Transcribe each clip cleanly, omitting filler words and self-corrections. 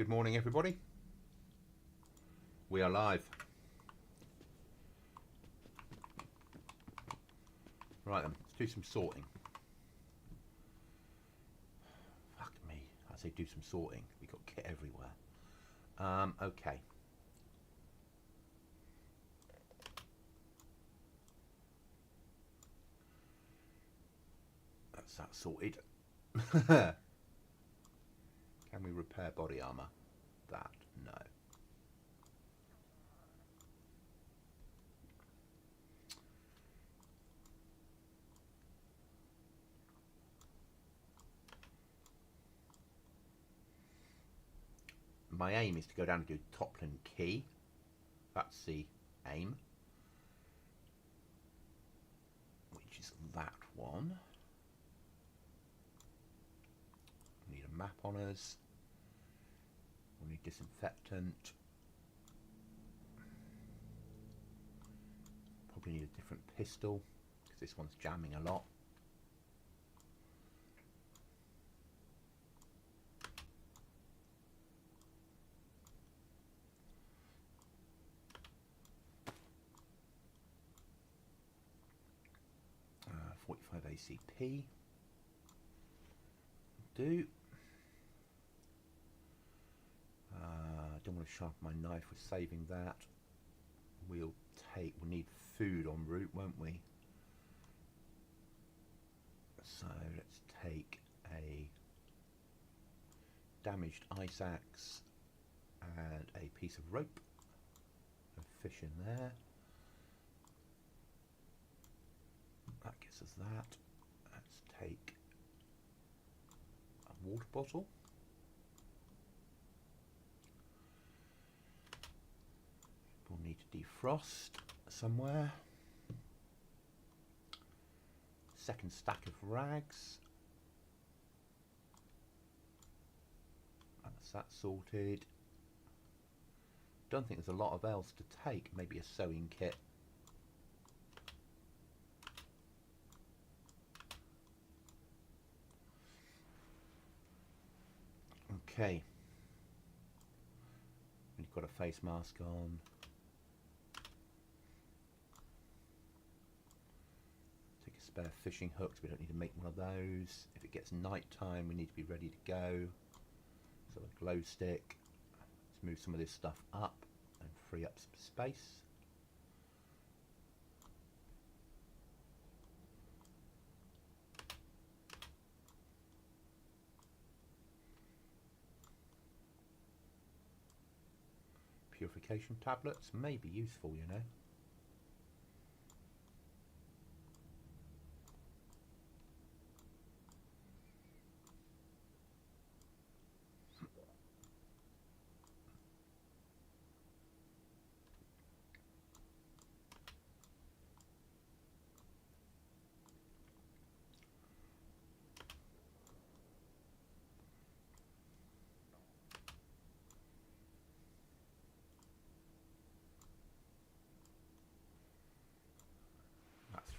Good morning, everybody. We are live. Right then, let's do some sorting. Fuck me, I say do some sorting. We've got kit everywhere. Okay. That's that sorted. Can we repair body armor? That, no. My aim is to go down and do Toplin Key. That's the aim. Which is that one. We need a map on us. We need disinfectant. Probably need a different pistol because this one's jamming a lot. Uh, 45 ACP. Do. I don't want to sharpen my knife. We're saving that. We'll need food en route, won't we? So let's take a damaged ice axe and a piece of rope and fish in there. That gets us that. Let's take a water bottle. We'll need to defrost somewhere. Second stack of rags. That's that sorted. Don't think there's a lot of else to take. Maybe a sewing kit. Okay. We've got a face mask on. Take a spare fishing hooks. We don't need to make one of those. If it gets night time, we need to be ready to go. So a glow stick. Let's move some of this stuff up and free up some space. Purification tablets may be useful, you know.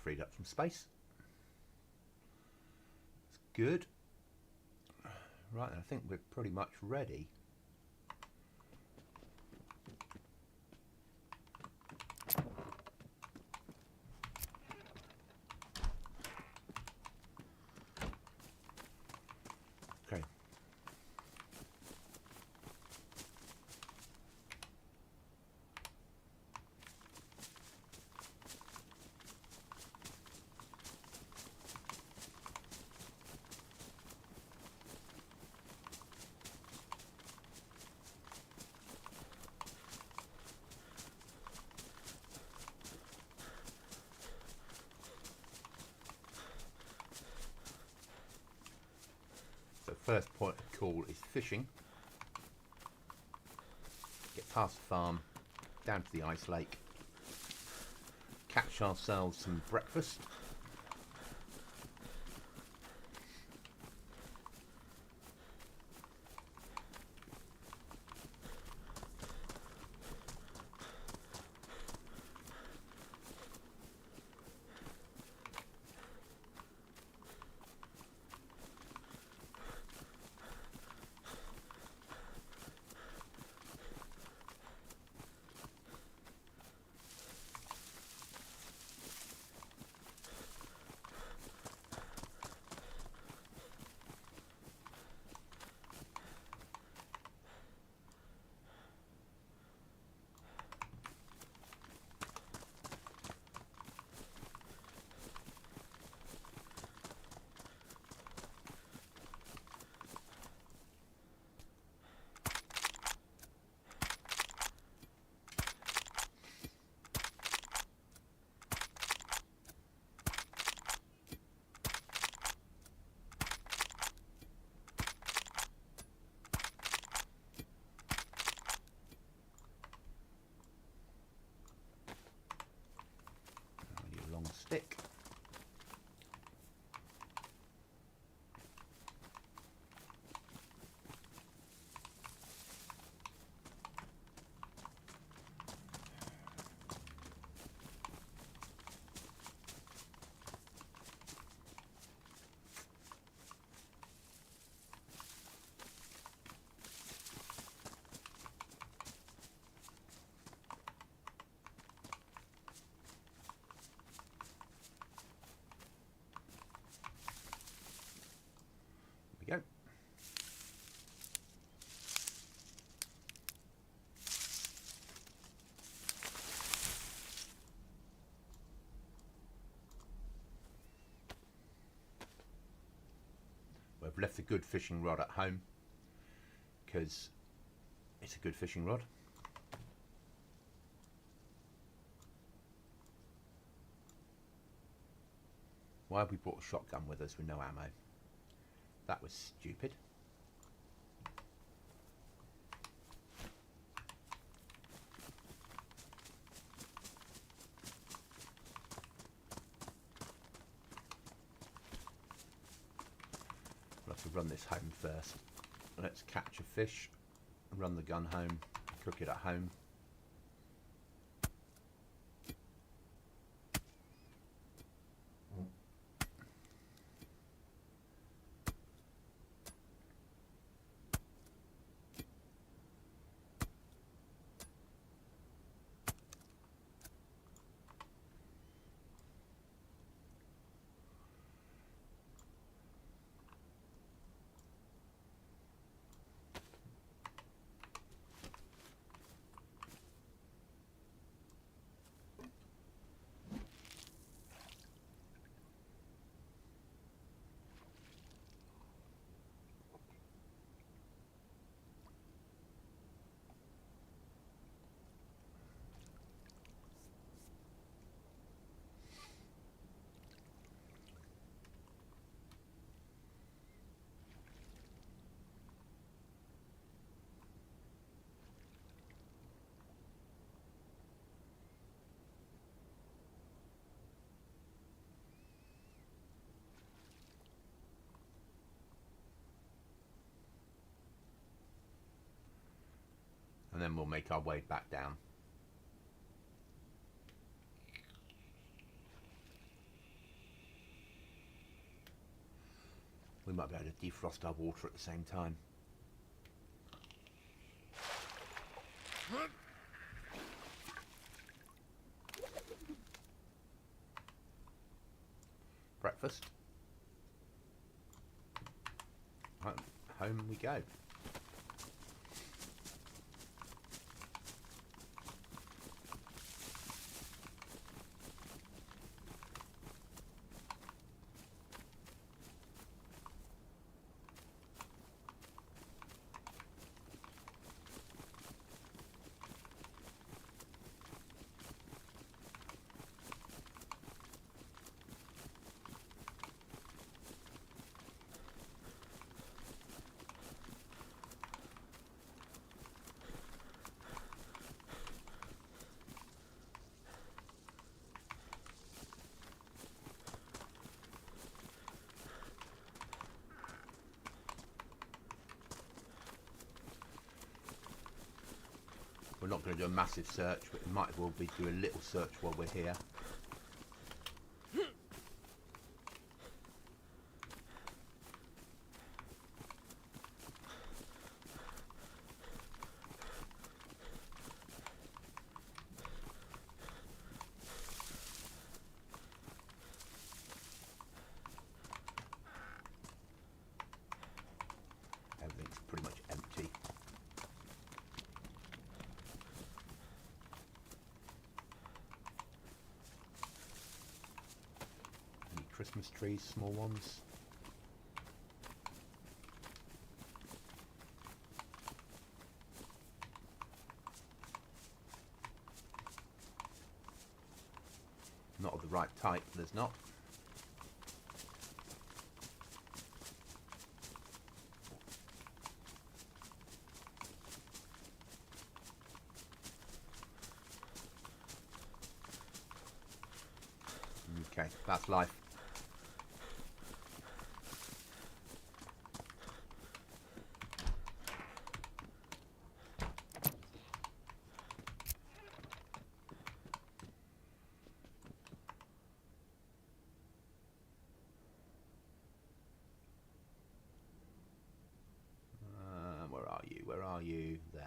Freed up some space. That's good. Right, I think we're pretty much ready. Okay. First point of call is fishing. Get past the farm, down to the ice lake, catch ourselves some breakfast. good fishing rod at home because it's a good fishing rod. Why have we brought a shotgun with us with no ammo? That was stupid. We'll have to run this home first. Let's catch a fish, run the gun home, cook it at home. And then we'll make our way back down. We might be able to defrost our water at the same time. Breakfast. Right, home we go. We're not going to do a massive search, but we might as well do a little search while we're here. Everything's pretty much empty. Christmas trees, small ones. Not of the right type, there's not. Okay, that's life. Where are you? There.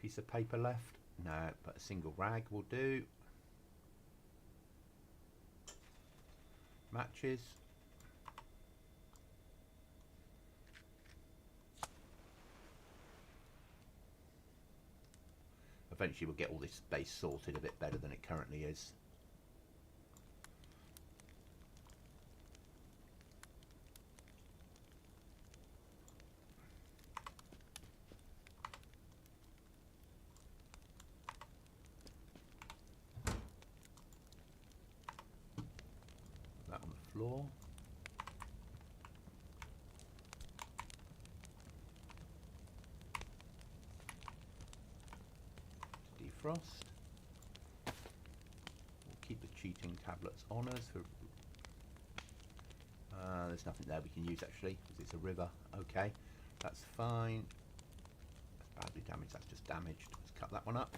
Piece of paper left? No, but a single rag will do. Matches. Eventually we'll get all this base sorted a bit better than it currently is. That on the floor. Defrost. We'll keep the cheating tablets on us for there's nothing there we can use actually because it's a river. Okay, that's fine. That's badly damaged, that's just damaged. Let's cut that one up.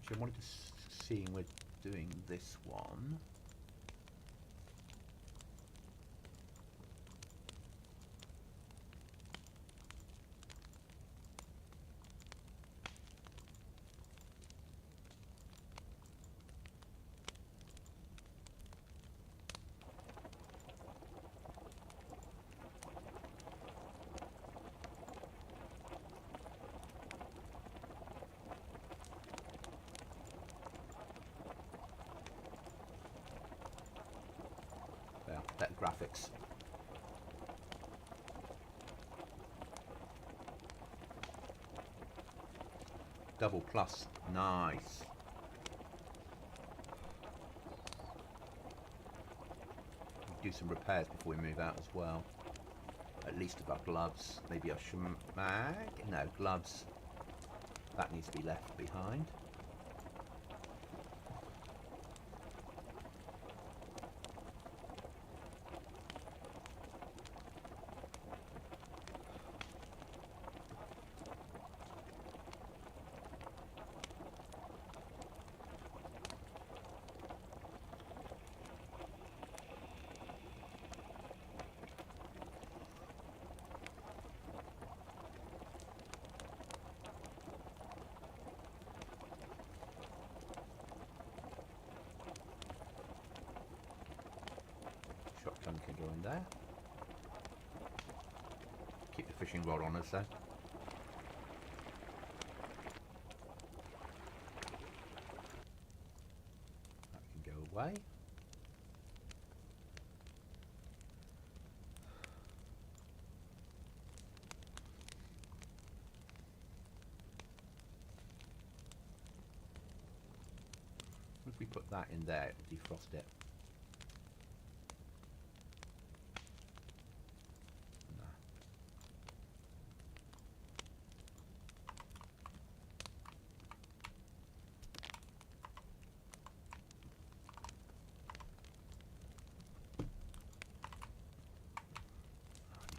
I wanted to see we're doing this one. Better graphics. Double plus, nice. Do some repairs before we move out as well. At least of our gloves. Maybe our shmag? No, gloves. That needs to be left behind. Shotgun can go in there. Keep the fishing rod on us though. That can go away. If we put that in there, it'll defrost it.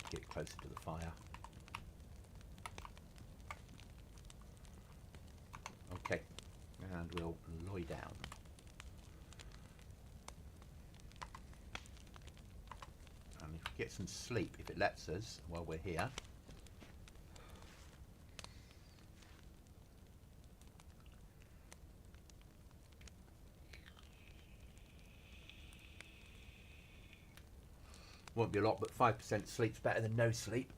Get closer to the fire. Okay, and we'll lie down. And if we get some sleep, if it lets us, while we're here. Won't be a lot, but 5% sleep's better than no sleep.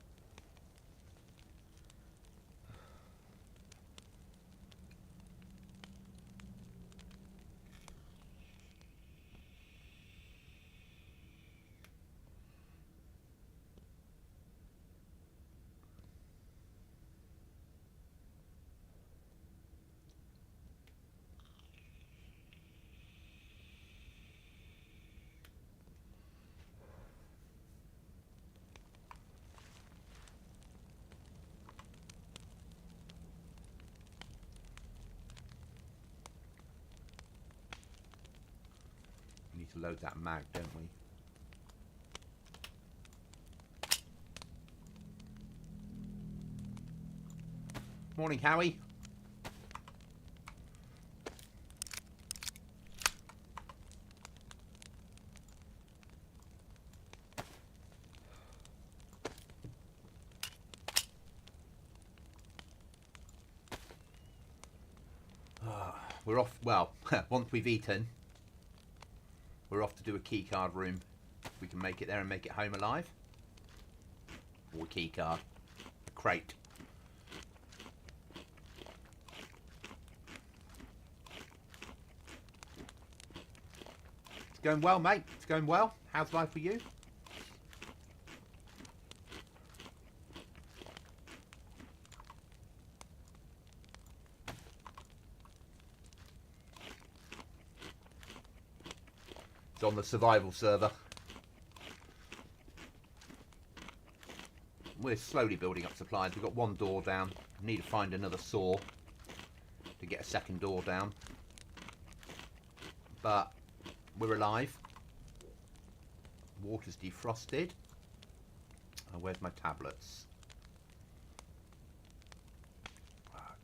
need to load that mag, don't we? Morning, Howie. We're off, well, once we've eaten, we're off to do a key card room. We can make it there and make it home alive. Or a key card. A crate. It's going well, mate. It's going well. How's life for you? It's on the survival server. We're slowly building up supplies. We've got one door down. Need to find another saw to get a second door down. But we're alive. Water's defrosted. Where's my tablets?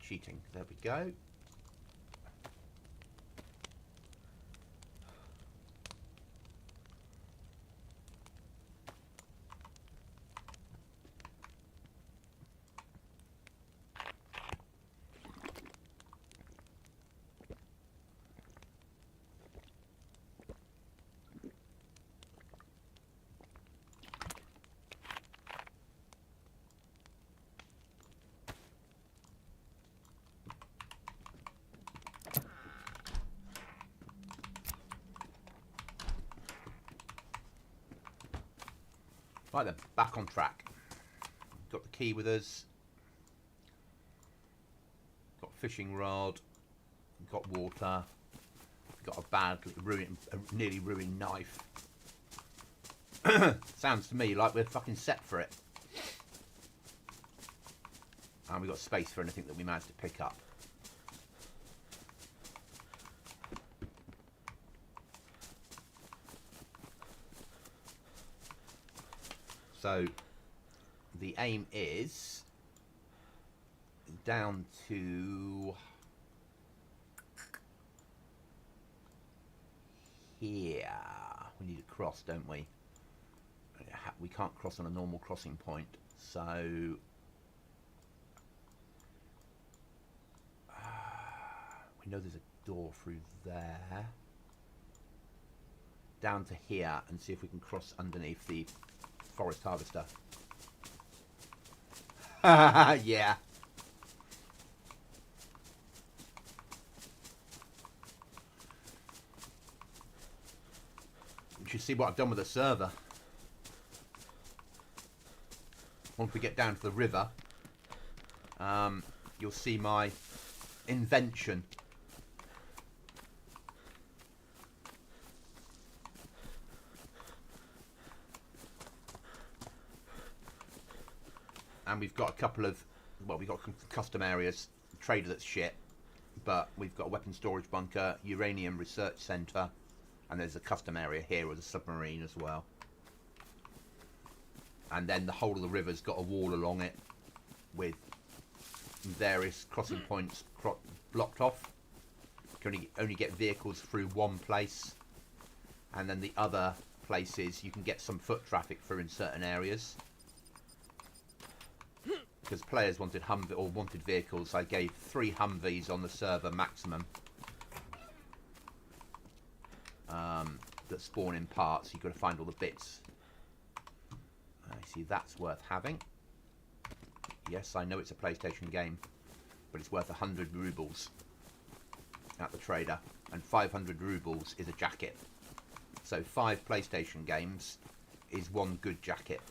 Cheating. There we go. Right then, back on track. Got the key with us. Got a fishing rod. Got water. Got a badly nearly ruined knife. Sounds to me like we're fucking set for it. And we've got space for anything that we managed to pick up. So the aim is down to here. We need to cross, don't we? We can't cross on a normal crossing point, so we know there's a door through there. Down to here and see if we can cross underneath the forest harvester. Yeah. You should see what I've done with the server. Once we get down to the river, you'll see my invention. And we've got a couple of, well, we've got custom areas. Trader that's shit, but we've got a weapon storage bunker, uranium research centre, and there's a custom area here with a submarine as well. And then the whole of the river's got a wall along it with various crossing points blocked off. You can only get vehicles through one place, and then the other places you can get some foot traffic through in certain areas. Because players wanted wanted vehicles, I gave 3 Humvees on the server maximum that spawn in parts. You've got to find all the bits. I see that's worth having. Yes, I know it's a PlayStation game, but it's worth 100 rubles at the trader, and 500 rubles is a jacket. So 5 PlayStation games is 1 good jacket.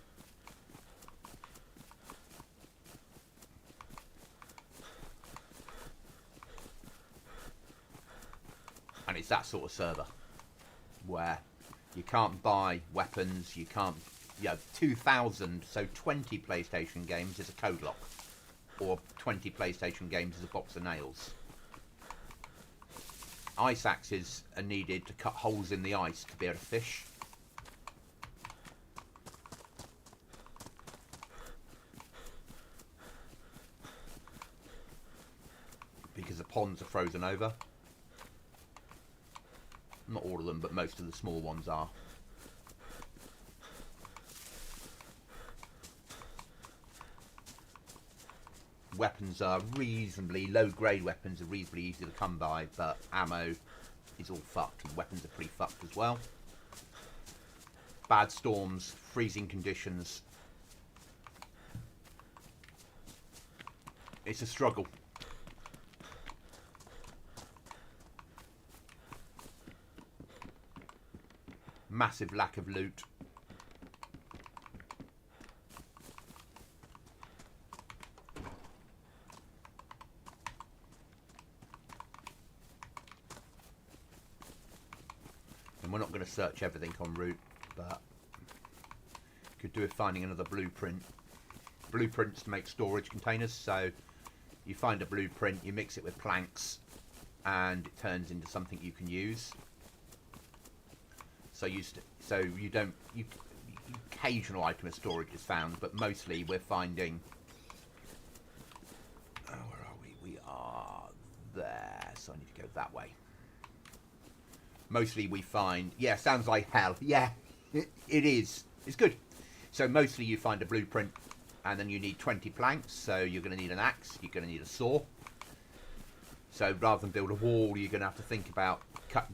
And it's that sort of server where you can't buy weapons, you can't, 2,000, so 20 PlayStation games is a code lock, or 20 PlayStation games is a box of nails. Ice axes are needed to cut holes in the ice to be able to fish. Because the ponds are frozen over. Not all of them, but most of the small ones are. Weapons are reasonably, low-grade weapons are reasonably easy to come by, but ammo is all fucked, and weapons are pretty fucked as well. Bad storms, freezing conditions. It's a struggle. Massive lack of loot. And we're not going to search everything en route, but could do with finding another blueprint. Blueprints make storage containers, so you find a blueprint, you mix it with planks, and it turns into something you can use. So occasional item of storage is found, but mostly we're finding. Oh, where are we? We are there, so I need to go that way. Mostly we find, yeah, sounds like hell. Yeah, it is. It's good. So mostly you find a blueprint, and then you need 20 planks. So you're going to need an axe. You're going to need a saw. So rather than build a wall, you're going to have to think about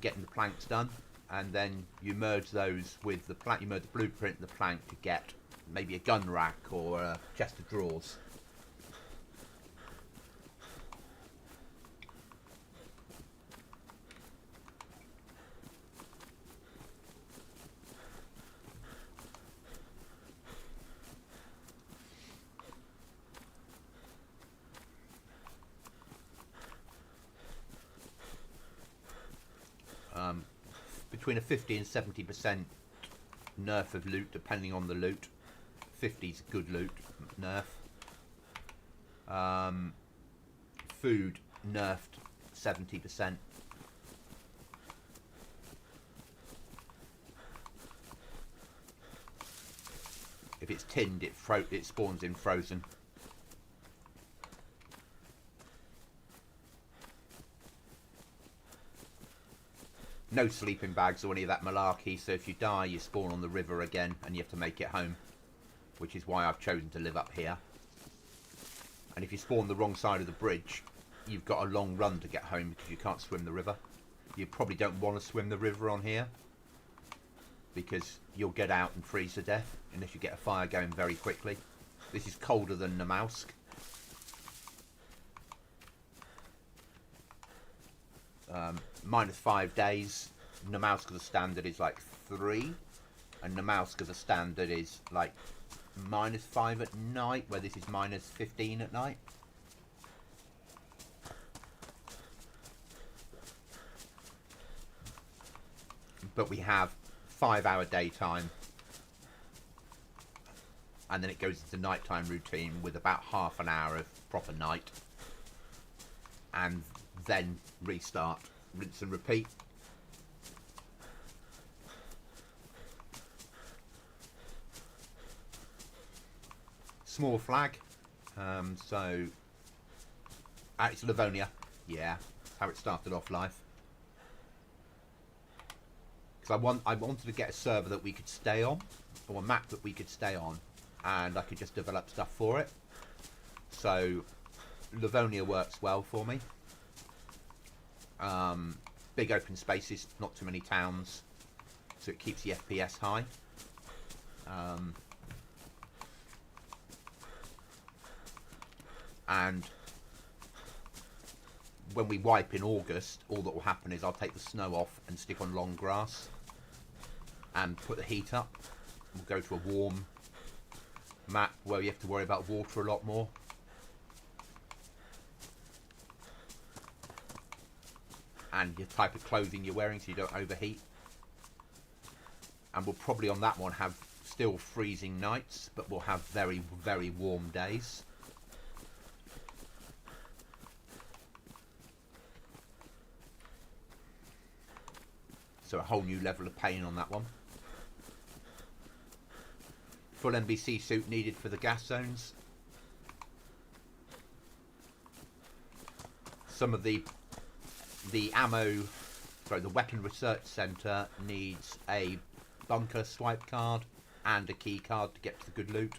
getting the planks done, and then you merge those with the plank. You merge the blueprint and the plank to get maybe a gun rack or a chest of drawers. Between a 50 and 70% nerf of loot, depending on the loot. 50's good loot, nerf. Food nerfed 70%. If it's tinned, it spawns in frozen. No sleeping bags or any of that malarkey, so if you die you spawn on the river again and you have to make it home, which is why I've chosen to live up here. And if you spawn the wrong side of the bridge, you've got a long run to get home because you can't swim the river. You probably don't want to swim the river on here because you'll get out and freeze to death unless you get a fire going very quickly. This is colder than Namausk. -5 days. Namausk as a standard is like 3, and Namausk as a standard is like -5 at night, where this is -15 at night. But we have 5-hour daytime, and then it goes into nighttime routine with about half an hour of proper night, and then restart, rinse and repeat. Small flag, so it's Livonia, yeah, that's how it started off life. Because I wanted to get a server that we could stay on, or a map that we could stay on, and I could just develop stuff for it. So Livonia works well for me. Big open spaces, not too many towns, so it keeps the FPS high. And when we wipe in August, all that will happen is I'll take the snow off and stick on long grass and put the heat up. We'll go to a warm map where you have to worry about water a lot more. And your type of clothing you're wearing so you don't overheat. And we'll probably on that one have still freezing nights, but we'll have very, very warm days. So a whole new level of pain on that one. Full NBC suit needed for the gas zones. Some of the Weapon Research Centre needs a bunker swipe card and a key card to get to the good loot.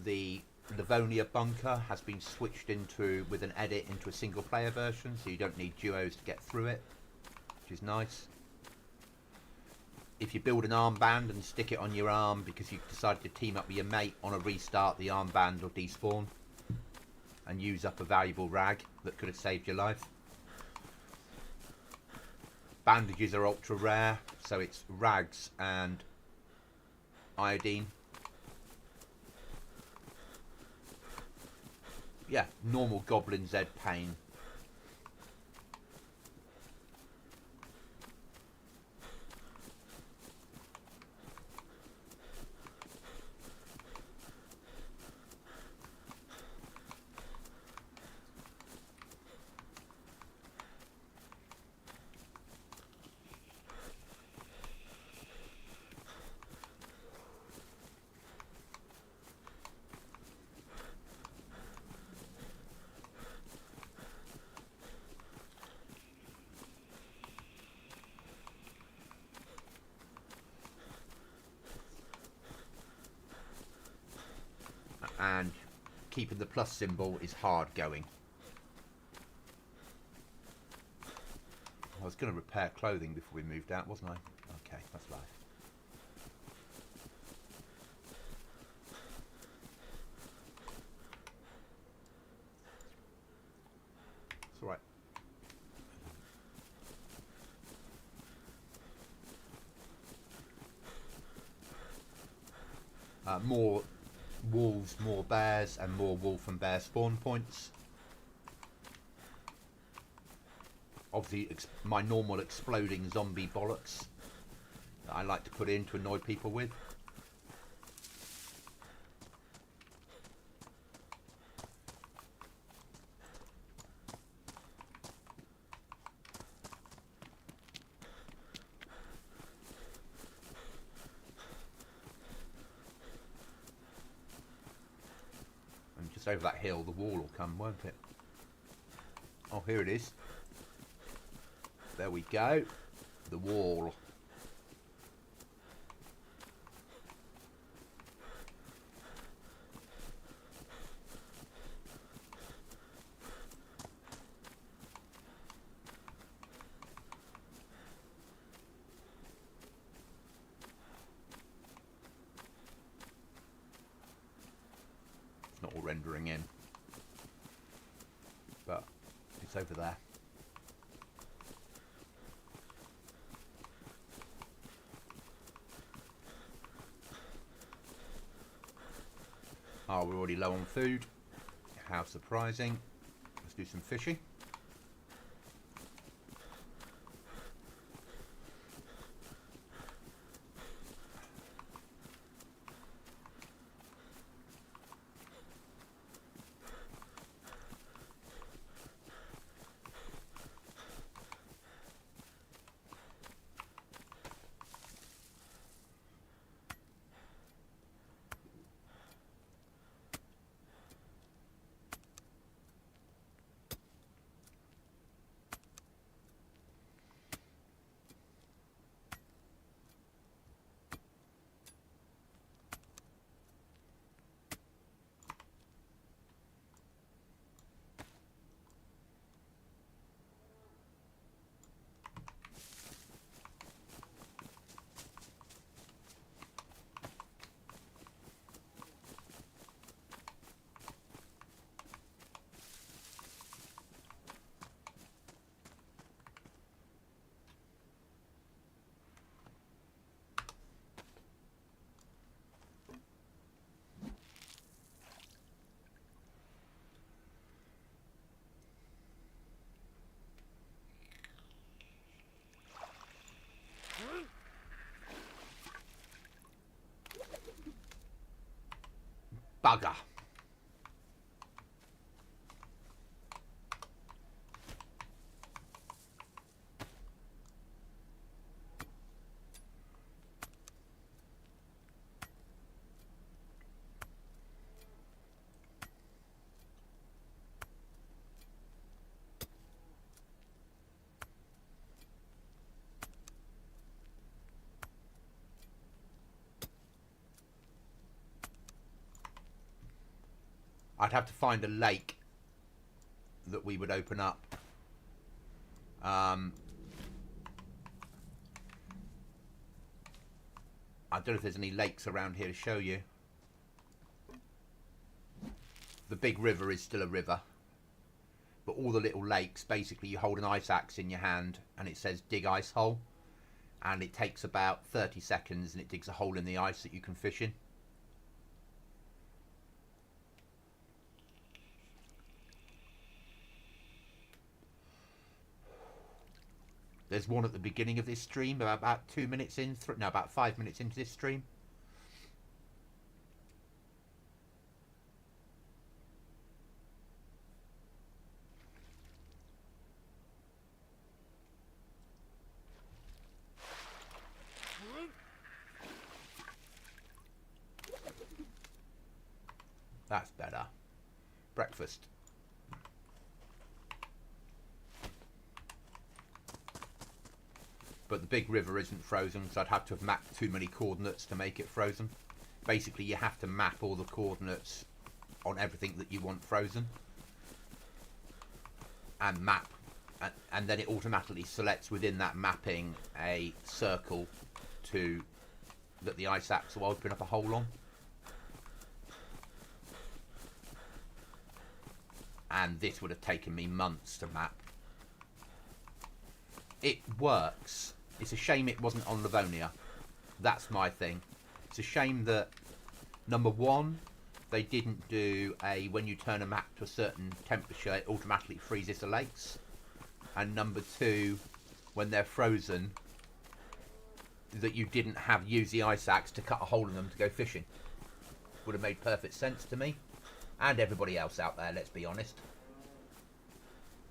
The Livonia bunker has been switched into, with an edit, into a single player version, so you don't need duos to get through it, which is nice. If you build an armband and stick it on your arm because you've decided to team up with your mate, on a restart the armband will despawn and use up a valuable rag that could have saved your life. Bandages are ultra rare, so it's rags and iodine. Yeah, normal Goblin DayZ pain. And keeping the plus symbol is hard going. I was going to repair clothing before we moved out, wasn't I? Okay, that's life. It's alright. More wolves, more bears, and more wolf and bear spawn points. Obviously, my normal exploding zombie bollocks that I like to put in to annoy people with. Just over that hill, the wall will come, won't it? Oh, here it is. There we go. The wall. Not all rendering in, but it's over there. Oh, we're already low on food. How surprising. Let's do some fishing. Bugger. I'd have to find a lake that we would open up. I don't know if there's any lakes around here to show you. The big river is still a river. But all the little lakes, basically you hold an ice axe in your hand and it says dig ice hole. And it takes about 30 seconds and it digs a hole in the ice that you can fish in. There's one at the beginning of this stream, about 2 minutes in, no, about 5 minutes into this stream. That's better. Breakfast. But the big river isn't frozen, so I'd have to have mapped too many coordinates to make it frozen. Basically, you have to map all the coordinates on everything that you want frozen. And map, and then it automatically selects within that mapping a circle that the ice axe will open up a hole on. And this would have taken me months to map. It works. It's a shame it wasn't on Livonia. That's my thing. It's a shame that, number one, they didn't do a, when you turn a map to a certain temperature, it automatically freezes the lakes. And number two, when they're frozen, that you didn't use the ice axe to cut a hole in them to go fishing. Would have made perfect sense to me. And everybody else out there, let's be honest.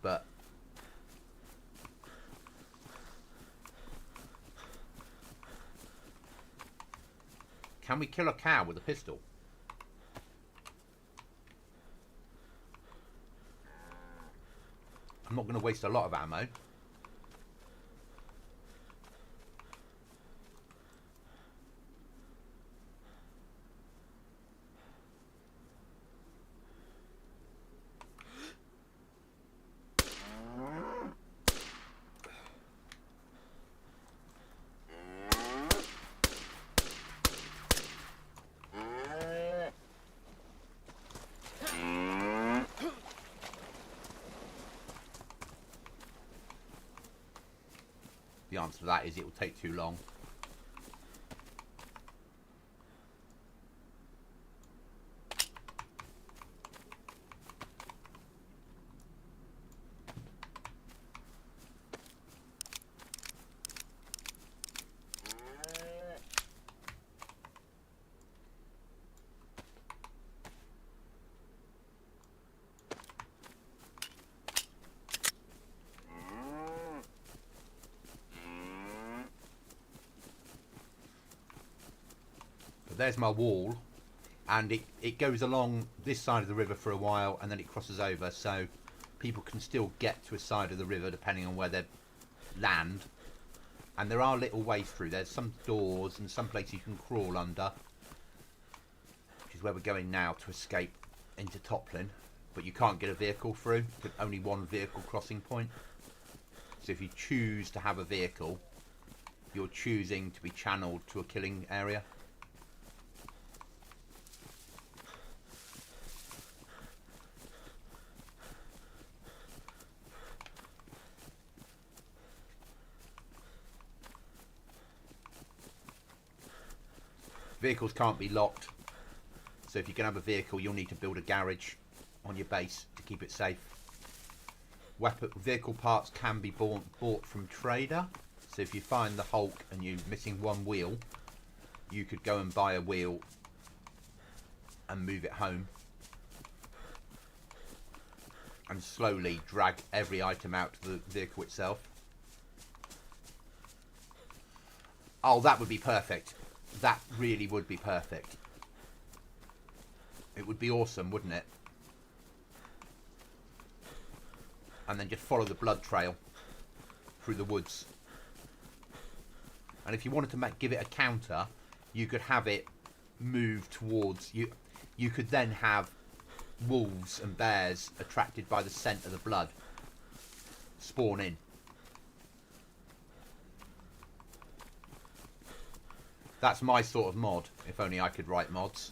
But can we kill a cow with a pistol? I'm not going to waste a lot of ammo. The answer to that is it will take too long. There's my wall, and it goes along this side of the river for a while and then it crosses over, so people can still get to a side of the river depending on where they land. And there are little ways through. There's some doors and some places you can crawl under, which is where we're going now to escape into Toplin. But you can't get a vehicle through, only one vehicle crossing point. So if you choose to have a vehicle, you're choosing to be channeled to a killing area. Vehicles can't be locked, so if you can have a vehicle, you'll need to build a garage on your base to keep it safe. Vehicle parts can be bought from trader, so if you find the Hulk and you're missing one wheel, you could go and buy a wheel and move it home and slowly drag every item out to the vehicle itself. Oh, that would be perfect. That really would be perfect. It would be awesome, wouldn't it? And then just follow the blood trail through the woods. And if you wanted to give it a counter, you could have it move towards you. You could then have wolves and bears attracted by the scent of the blood spawn in. That's my sort of mod. If only I could write mods.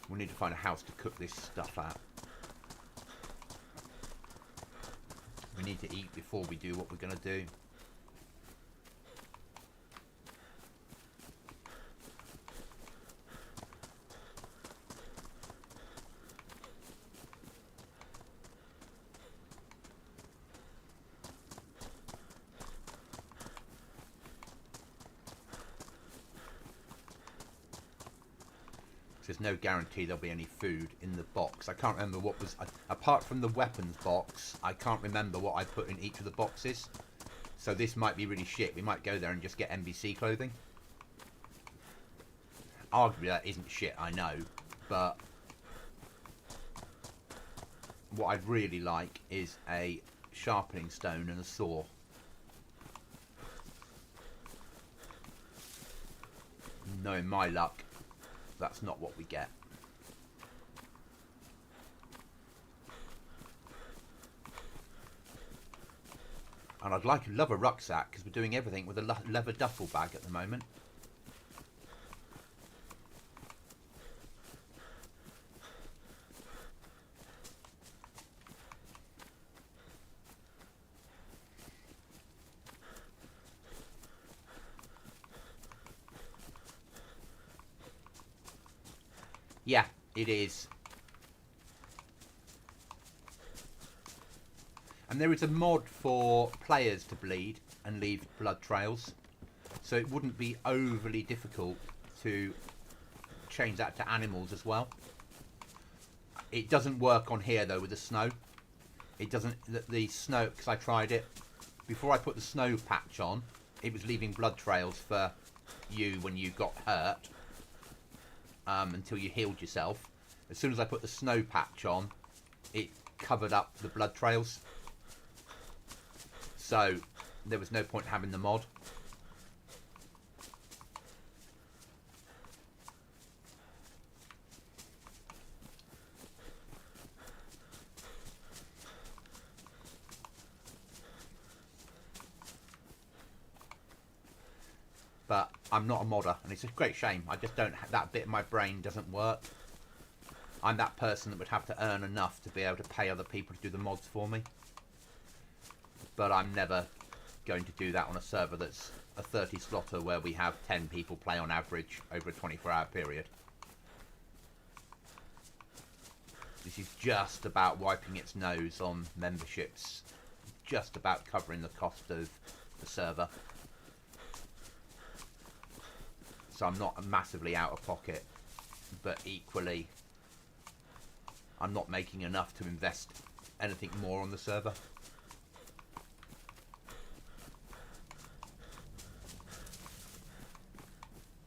We need to find a house to cook this stuff at. We need to eat before we do what we're going to do. There's no guarantee there'll be any food in the box. I can't remember what was... apart from the weapons box, I can't remember what I put in each of the boxes. So this might be really shit. We might go there and just get NBC clothing. Arguably that isn't shit, I know. But what I'd really like is a sharpening stone and a saw. Knowing my luck, that's not what we get. And I'd love a rucksack, because we're doing everything with a leather duffel bag at the moment. Yeah, it is. And there is a mod for players to bleed and leave blood trails. So it wouldn't be overly difficult to change that to animals as well. It doesn't work on here though with the snow. It doesn't, the snow, because I tried it. Before I put the snow patch on, it was leaving blood trails for you when you got hurt. Until you healed yourself. As soon as I put the snow patch on, it covered up the blood trails. So there was no point having the mod. But I'm not a modder, and it's a great shame. I just don't, that bit of my brain doesn't work. I'm that person that would have to earn enough to be able to pay other people to do the mods for me. But I'm never going to do that on a server that's a 30 slotter where we have 10 people play on average over a 24-hour period. This is just about wiping its nose on memberships. Just about covering the cost of the server. So I'm not massively out of pocket, but equally, I'm not making enough to invest anything more on the server.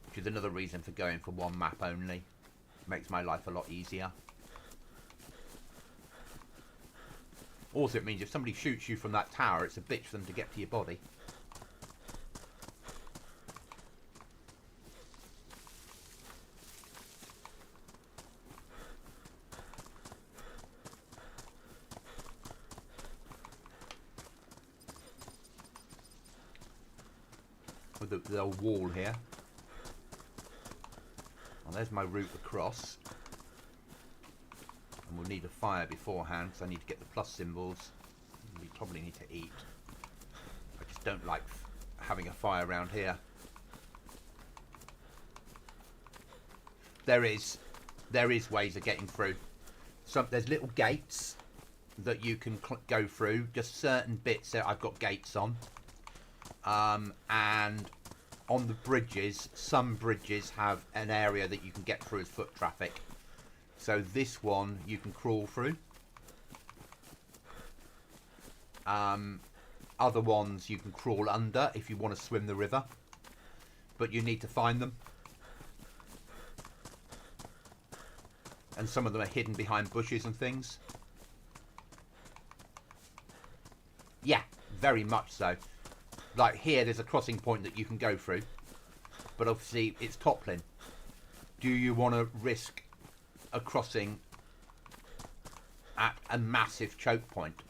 Which is another reason for going for one map only. Makes my life a lot easier. Also, it means if somebody shoots you from that tower, it's a bitch for them to get to your body. With the old wall here. Well, there's my route across. And we'll need a fire beforehand, because I need to get the plus symbols. We probably need to eat. I just don't like having a fire around here. There is ways of getting through. There's little gates that you can go through. Just certain bits that I've got gates on. And on the bridges, some bridges have an area that you can get through as foot traffic. So this one you can crawl through. Other ones you can crawl under if you want to swim the river. But you need to find them. And some of them are hidden behind bushes and things. Yeah, very much so. Like here, there's a crossing point that you can go through. But obviously, it's toppling. Do you want to risk a crossing at a massive choke point?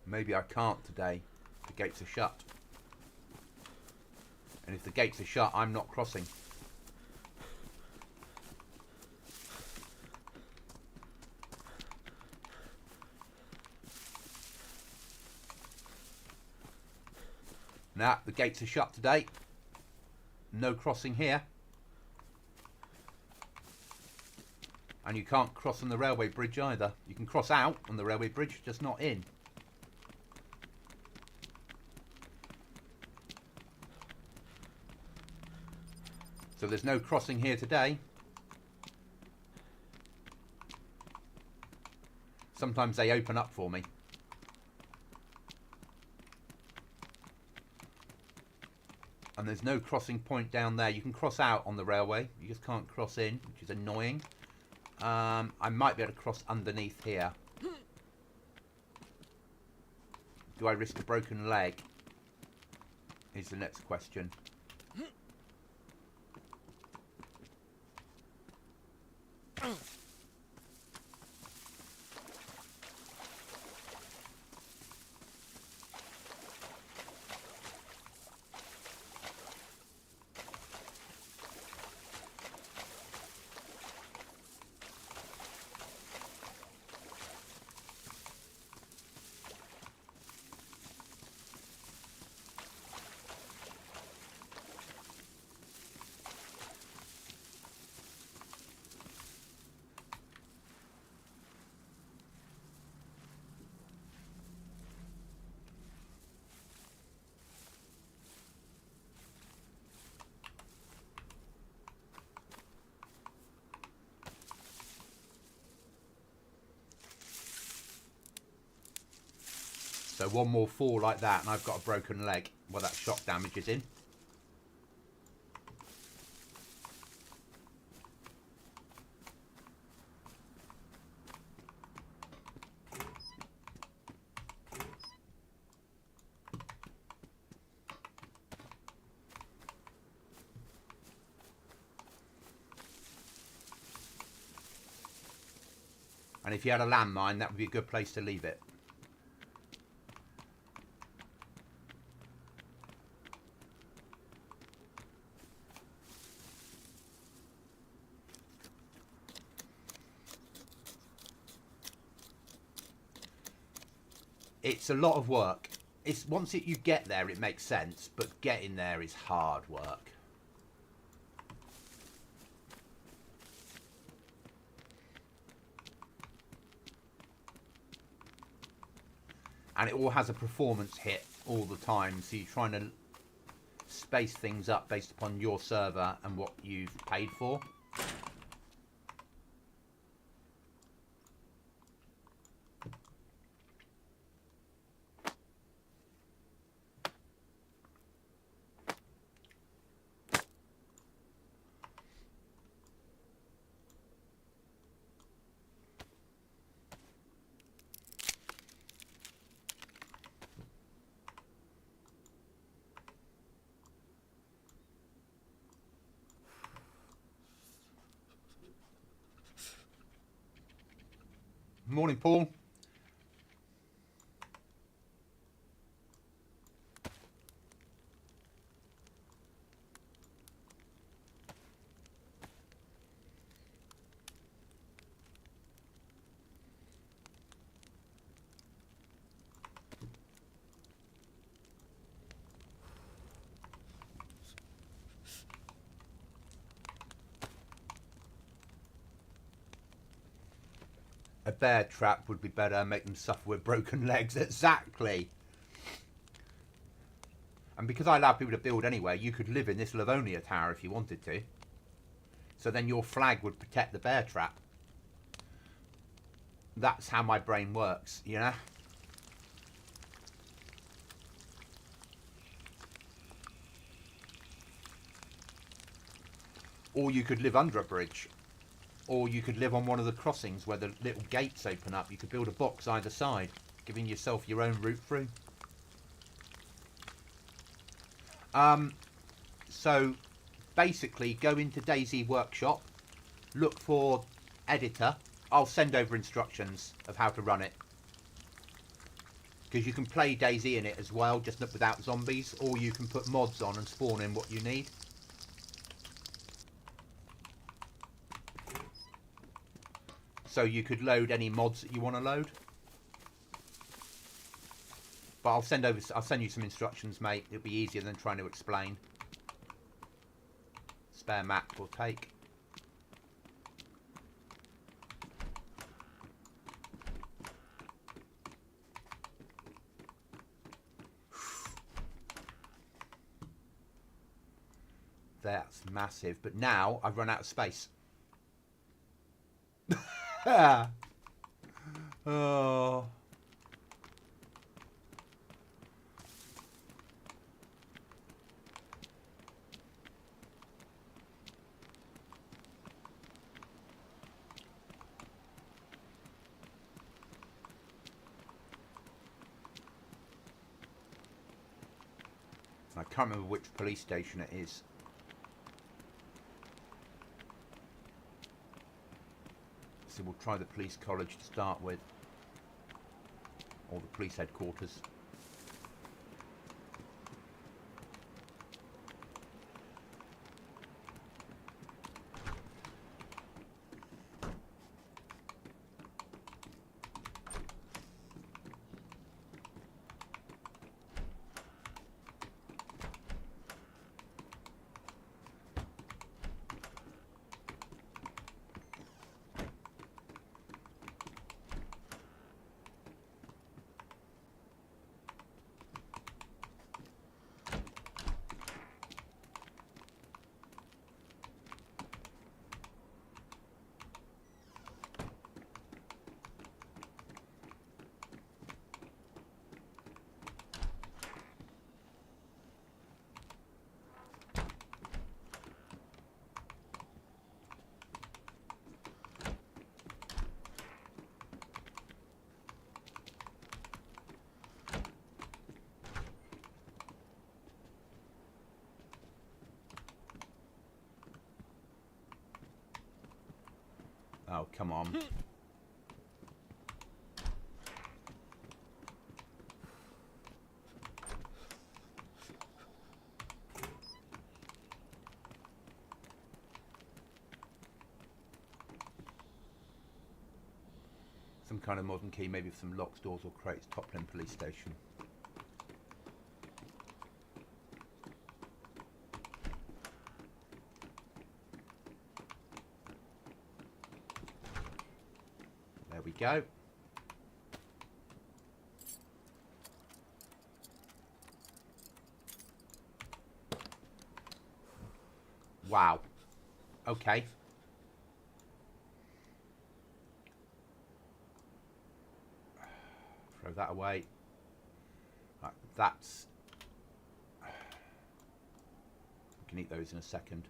Maybe I can't today. The gates are shut. And if the gates are shut, I'm not crossing. Nah, the gates are shut today. No crossing here. And you can't cross on the railway bridge either. You can cross out on the railway bridge, just not in. So there's no crossing here today. Sometimes they open up for me. And there's no crossing point down there. You can cross out on the railway. You just can't cross in, which is annoying. I might be able to cross underneath here. Do I risk a broken leg? Is the next question. So one more fall like that and I've got a broken leg. Well, that shock damage is in. And if you had a landmine, that would be a good place to leave it. It's a lot of work. It's once you get there, it makes sense, but getting there is hard work. And it all has a performance hit all the time, so you're trying to space things up based upon your server and what you've paid for. Morning, Paul. A bear trap would be better, make them suffer with broken legs. Exactly. And because I allow people to build anyway, you could live in this Livonia tower if you wanted to. So then your flag would protect the bear trap. That's how my brain works, you know? Or you could live under a bridge. Or you could live on one of the crossings where the little gates open up. You could build a box either side, giving yourself your own route through. So basically go into DayZ Workshop, look for editor. I'll send over instructions of how to run it. Because you can play DayZ in it as well, just without zombies, or you can put mods on and spawn in what you need. So you could load any mods that you want to load. But I'll send you some instructions, mate. It'll be easier than trying to explain. Spare map we'll take. That's massive. But now I've run out of space. Oh. I can't remember which police station it is. So we'll try the police college to start with. Or the police headquarters. Oh, come on. Some kind of modern key, maybe for some locks, doors or crates. Topland police station. There we go. Wow. Okay. Throw that away. Right, that's... We can eat those in a second.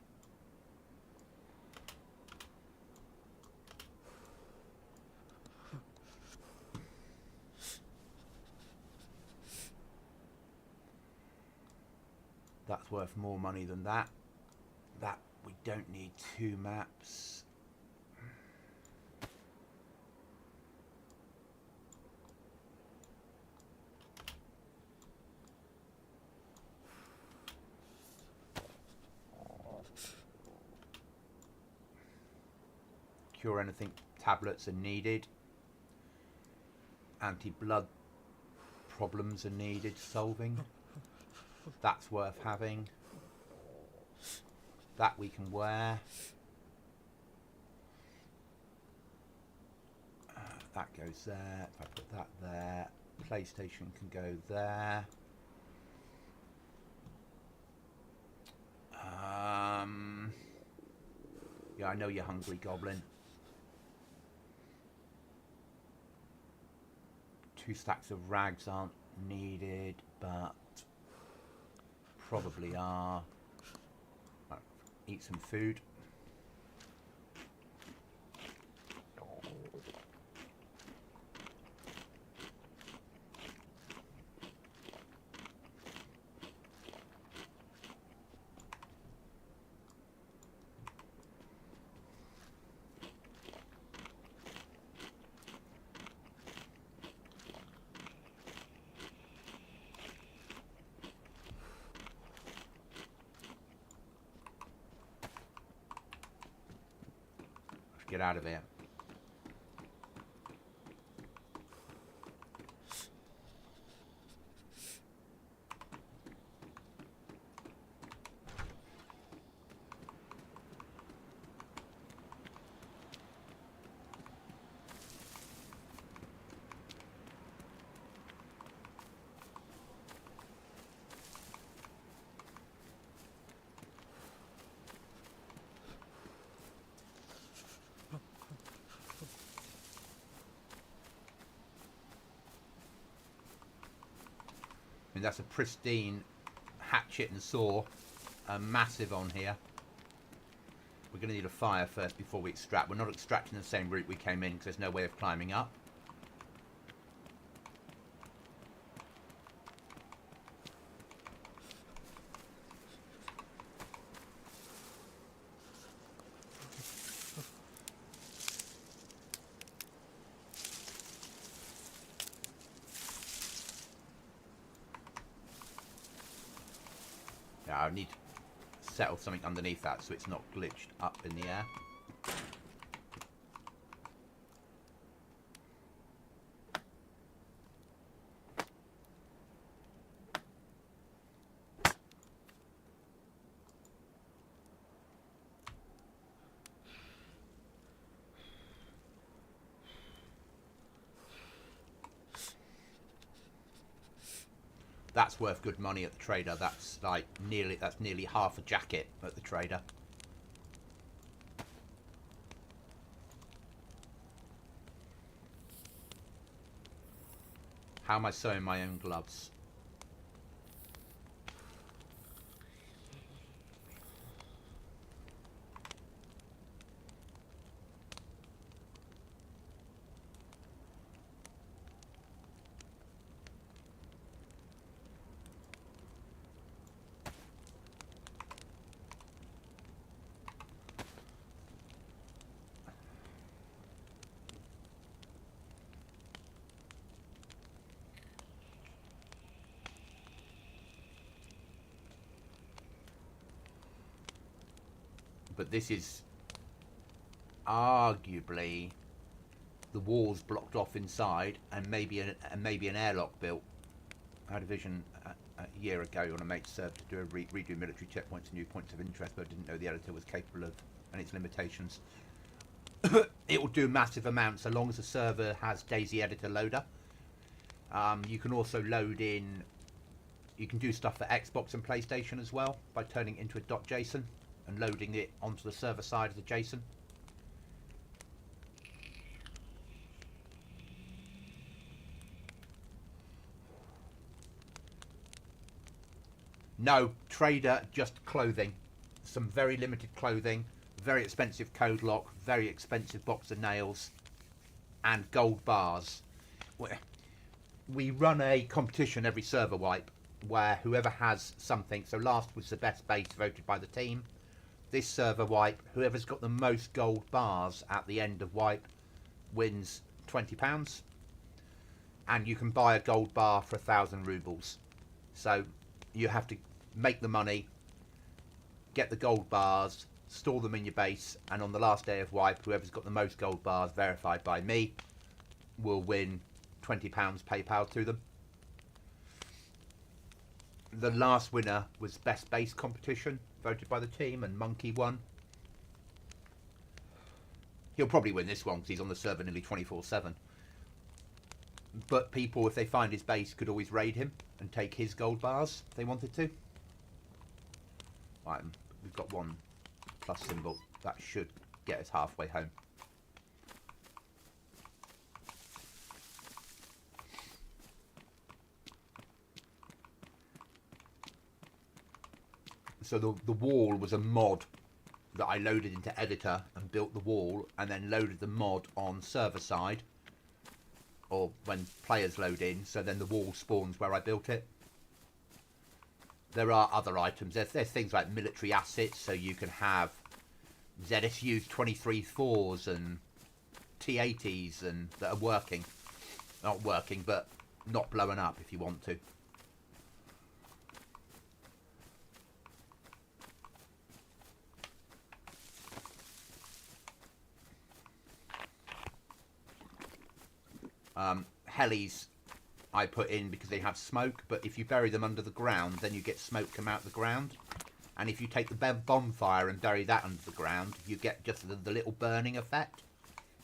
That's worth more money than that. That we don't need 2 maps. Cure anything tablets are needed. Anti-blood problems are needed solving. That's worth having. That we can wear. That goes there. If I put that there, PlayStation can go there. Yeah, I know you're hungry, Goblin. 2 stacks of rags aren't needed, but probably are. Right, eat some food. Get out of here. I mean, that's a pristine hatchet and saw, massive on here. We're going to need a fire first before we extract. We're not extracting the same route we came in because there's no way of climbing up. Yeah, I need to settle something underneath that so it's not glitched up in the air. That's worth good money at the trader. That's like nearly half a jacket at the trader. How am I sewing my own gloves? But this is arguably the walls blocked off inside, and maybe an airlock built. I had a vision a year ago on a mate's server to do a redo military checkpoints and new points of interest, but I didn't know the editor was capable of and its limitations. It will do massive amounts so long as the server has DayZ editor loader. You can also load in. You can do stuff for Xbox and PlayStation as well by turning it into a .json and loading it onto the server side as a JSON. No, trader, just clothing. Some very limited clothing, very expensive code lock, very expensive box of nails, and gold bars. We run a competition every server wipe where whoever has something, so last was the best base voted by the team. This server wipe, whoever's got the most gold bars at the end of wipe wins £20. And you can buy a gold bar for 1,000 rubles. So you have to make the money, get the gold bars, store them in your base, and on the last day of wipe, whoever's got the most gold bars verified by me will win £20 PayPal to them. The last winner was best base competition, voted by the team, and Monkey won. He'll probably win this one because he's on the server nearly 24/7. But people, if they find his base, could always raid him and take his gold bars if they wanted to. Right, we've got one plus symbol. That should get us halfway home. So the wall was a mod that I loaded into editor and built the wall, and then loaded the mod on server side, or when players load in, so then the wall spawns where I built it. There are other items. There's things like military assets, so you can have ZSUs 23-4s and T80s and that are working. Not working, but not blowing up if you want to. Helis I put in because they have smoke, but if you bury them under the ground, then you get smoke come out the ground. And if you take the bonfire and bury that under the ground, you get just the little burning effect.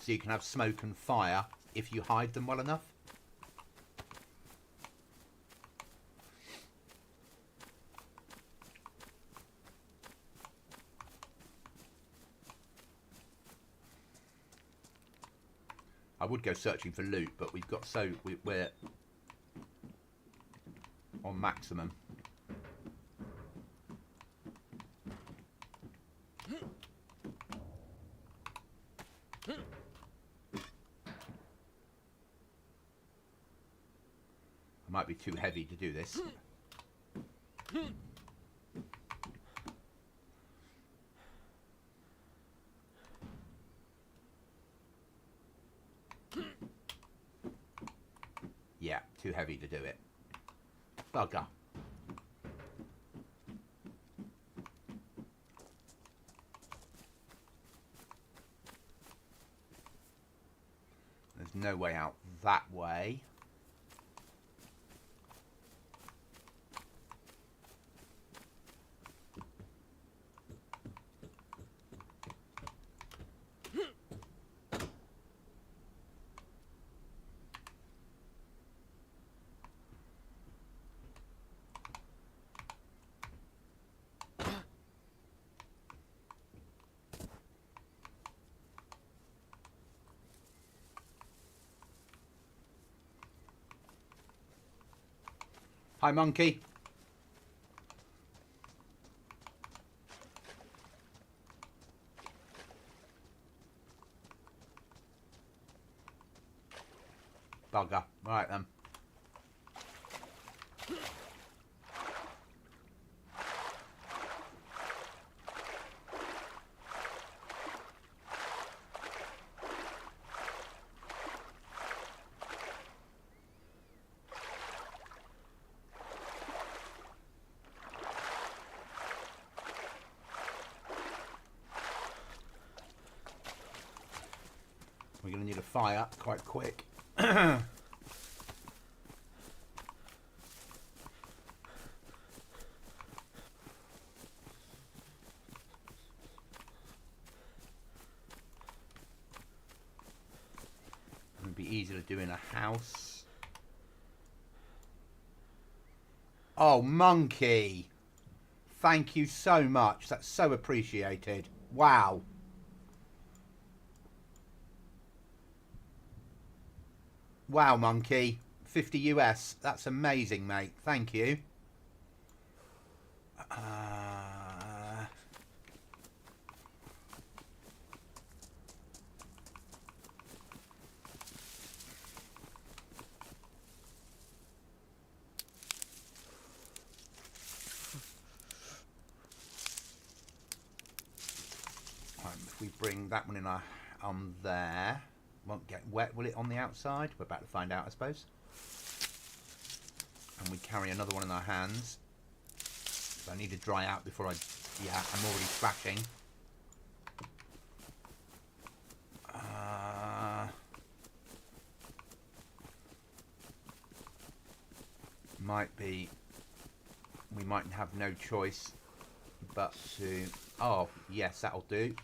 So you can have smoke and fire if you hide them well enough. I would go searching for loot, but we've got we're on maximum. I might be too heavy to do this. Yeah, too heavy to do it. Bugger. There's no way out that way. Hi, monkey. Bugger. Right then. We're going to need a fire quite quick. It would be easier to do in a house. Oh, monkey! Thank you so much. That's so appreciated. Wow. Wow, monkey. 50 US. That's amazing, mate. Thank you. If we bring that one in on there. Won't get wet, will it, on the outside? We're about to find out, I suppose. And we carry another one in our hands. So I need to dry out before I... Yeah, I'm already thrashing. Might be... We might have no choice but to... Oh, yes, that'll do.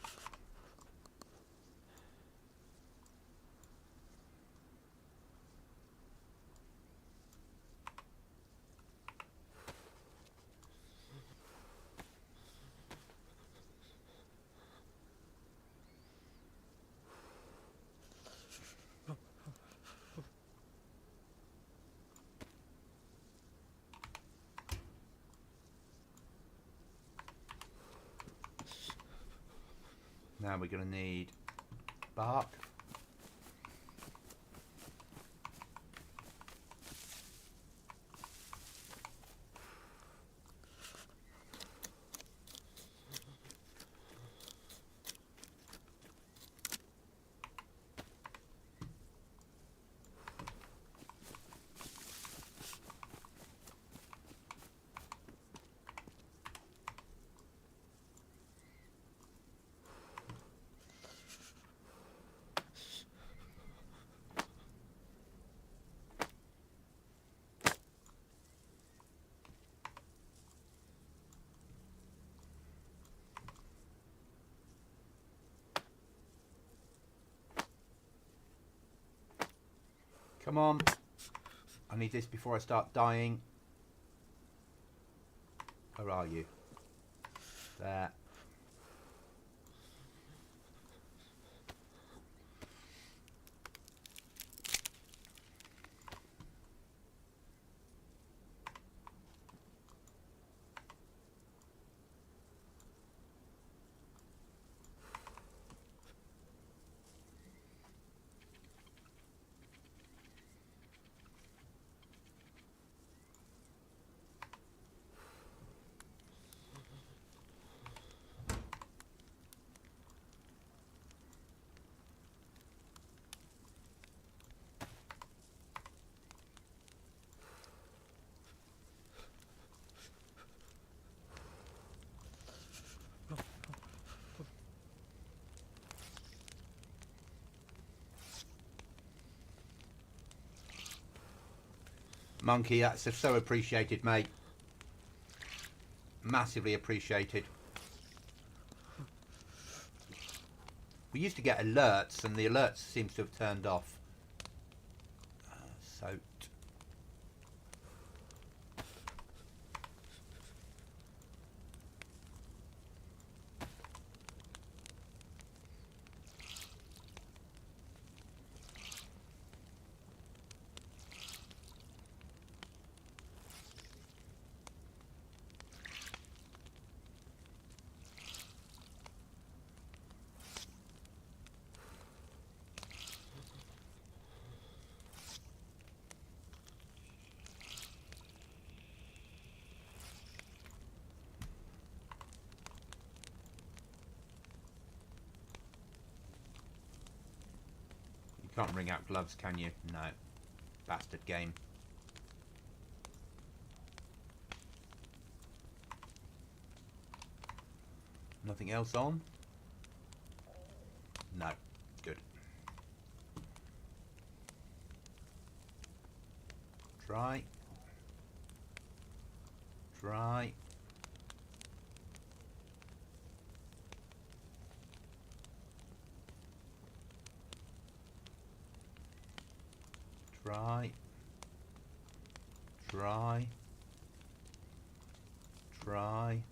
Now we're going to need bark. Come on. I need this before I start dying. Where are you? There. Monkey, that's so appreciated, mate. Massively appreciated. We used to get alerts, and the alerts seems to have turned off. Soaked. Can't wring out gloves, can you? No. Bastard game. Nothing else on? No. Good. Try. Try. Try. Try. Try.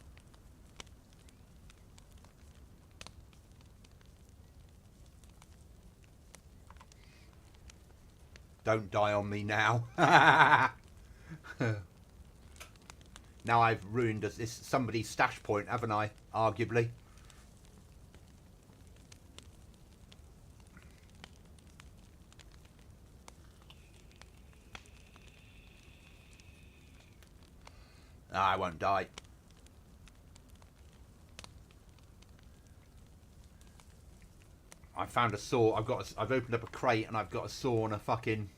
Don't die on me now. Now I've ruined this somebody's stash point, haven't I? Arguably. I won't die. I found a saw. I've opened up a crate and I've got a saw and a fucking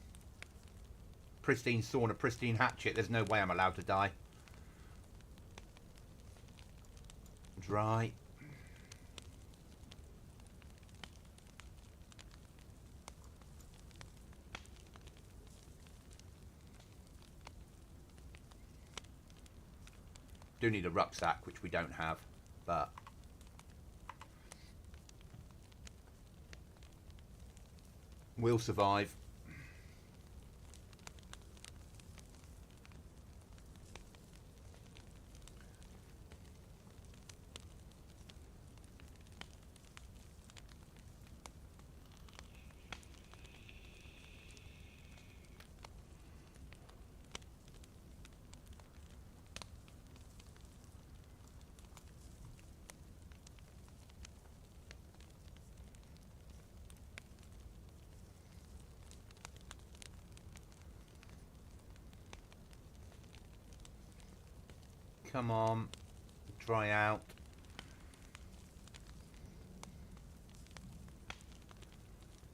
pristine saw and a pristine hatchet. There's no way I'm allowed to die. Dry. Do need a rucksack, which we don't have, but we'll survive. Come on, dry out.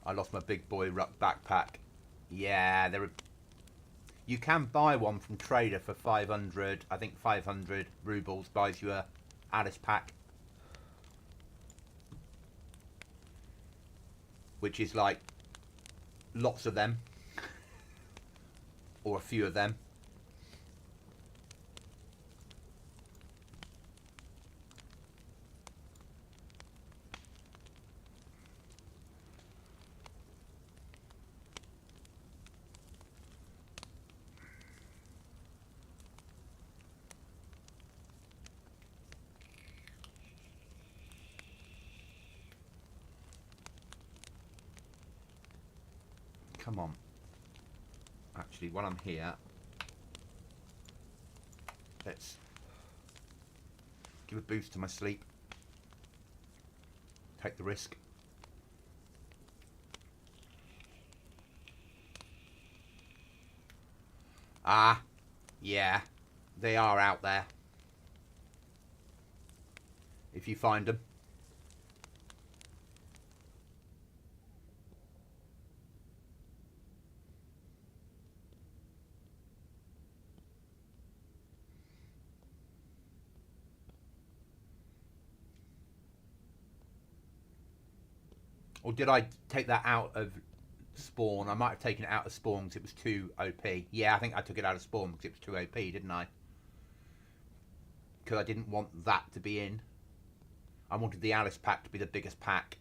I lost my big boy backpack. Yeah, you can buy one from Trader for 500. I think 500 rubles buys you a Alice pack, which is like lots of them, or a few of them. Come on. Actually, while I'm here, let's give a boost to my sleep. Take the risk. Ah, yeah, they are out there. If you find them. Or did I take that out of spawn? I might have taken it out of spawn because it was too OP. Yeah, I think I took it out of spawn because it was too OP, didn't I? Because I didn't want that to be in. I wanted the Alice pack to be the biggest pack.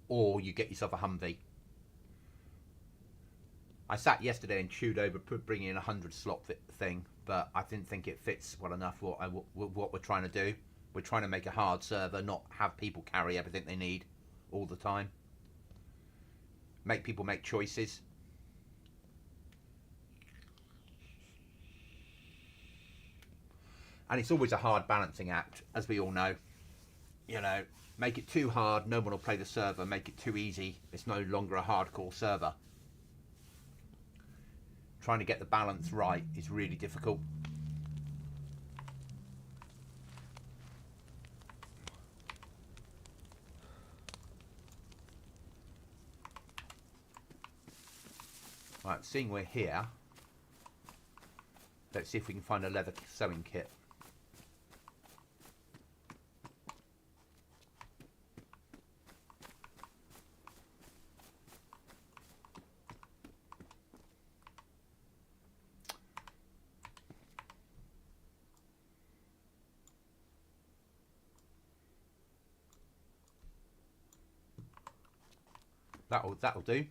Or you get yourself a Humvee. I sat yesterday and chewed over bringing in a 100 slot thing, but I didn't think it fits well enough what we're trying to do. We're trying to make a hard server, not have people carry everything they need all the time. Make people make choices. And it's always a hard balancing act, as we all know. You know, make it too hard, no one will play the server. Make it too easy, it's no longer a hardcore server. Trying to get the balance right is really difficult. Right, seeing we're here, let's see if we can find a leather sewing kit. That'll do.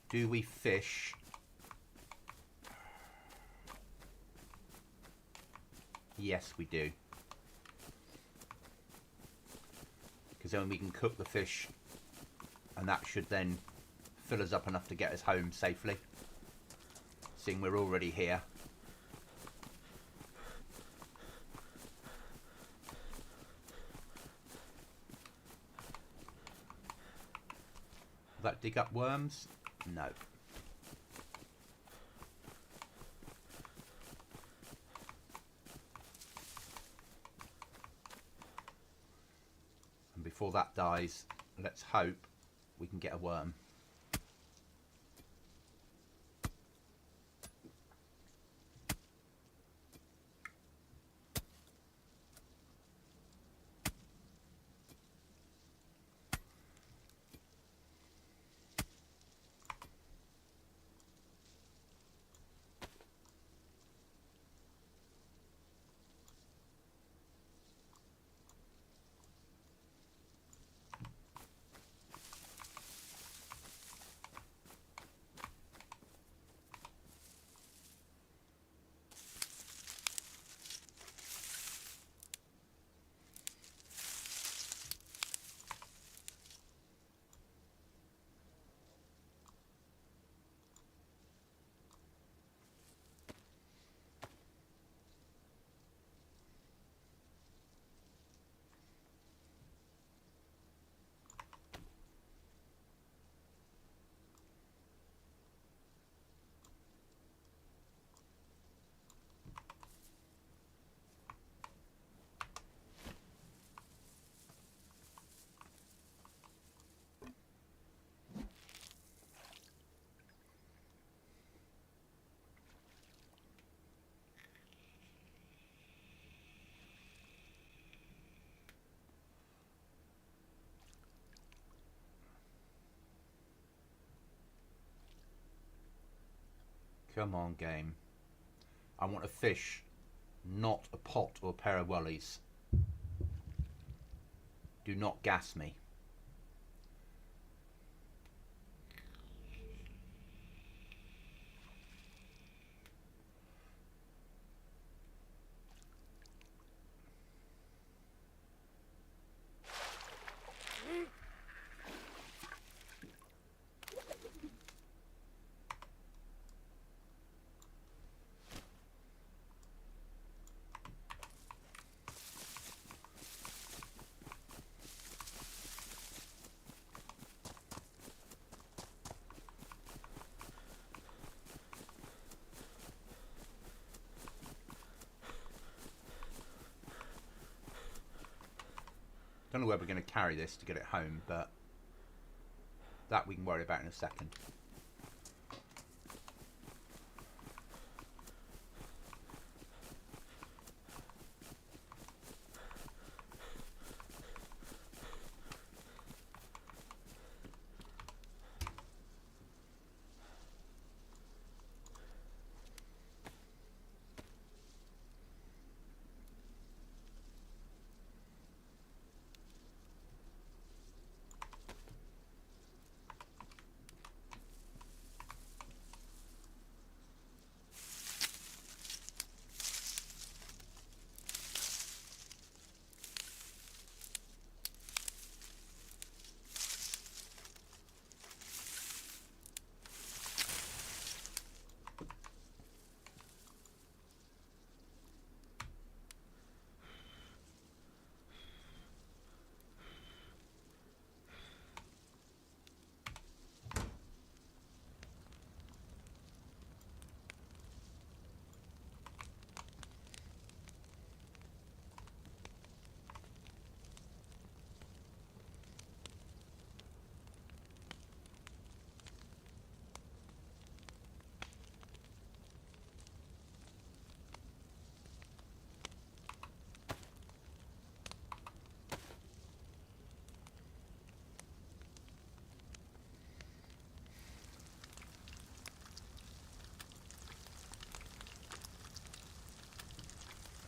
Do we fish? Yes, we do. Because then we can cook the fish, and that should then fill us up enough to get us home safely. Seeing we're already here. Will that dig up worms? No. And before that dies, let's hope we can get a worm. Come on, game. I want a fish, not a pot or a pair of wellies. Do not gas me. Don't know where we're going to carry this to get it home, but that we can worry about in a second.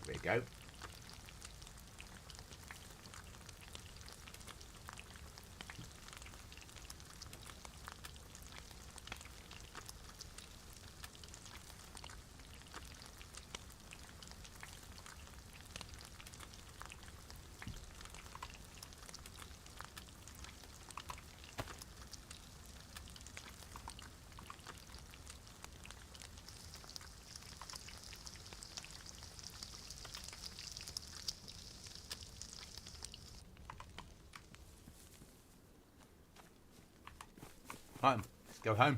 There we go. Right, let's go home.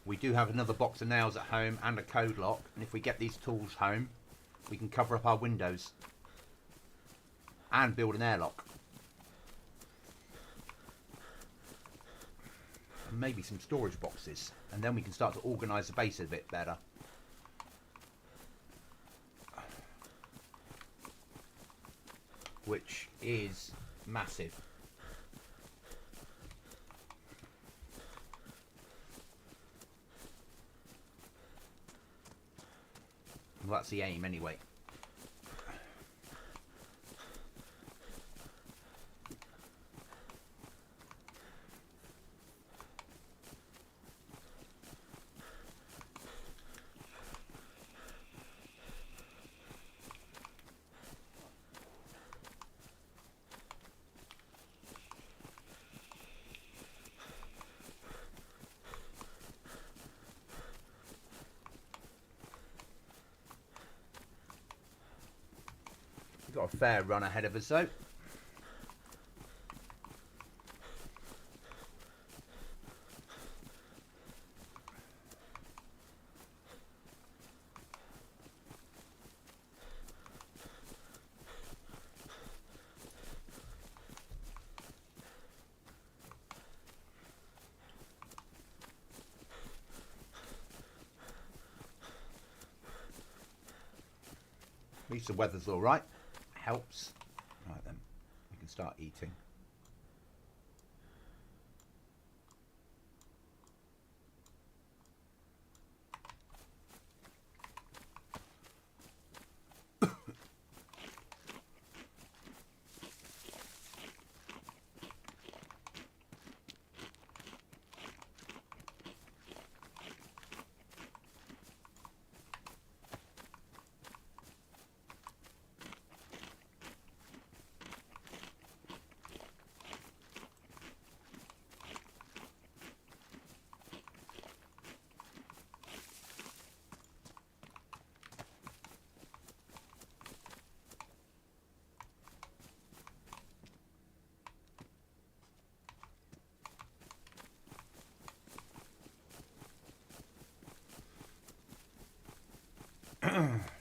We do have another box of nails at home and a code lock, and if we get these tools home, we can cover up our windows and build an airlock. And maybe some storage boxes, and then we can start to organise the base a bit better. Which is massive. Well, that's the aim anyway. We've got a fair run ahead of us though. At least the weather's all right. Helps. Right then, we can start eating.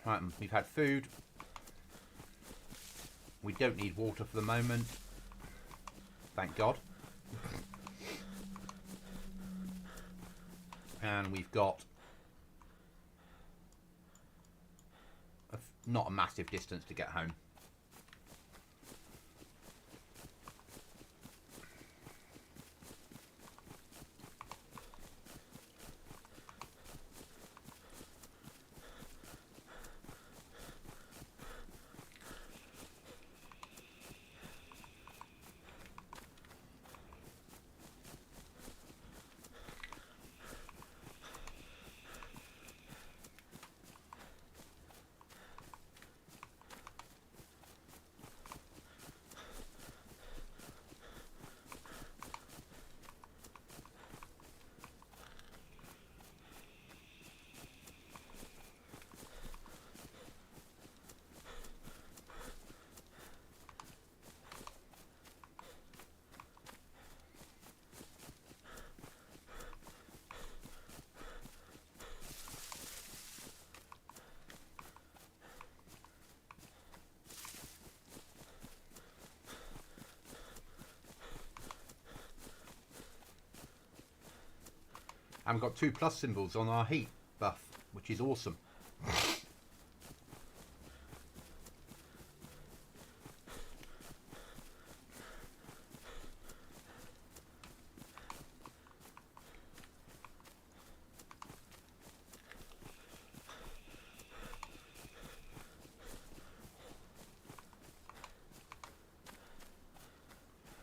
Right, we've had food. We don't need water for the moment. Thank God. And we've got not a massive distance to get home. And we've got 2+ symbols on our heat buff, which is awesome.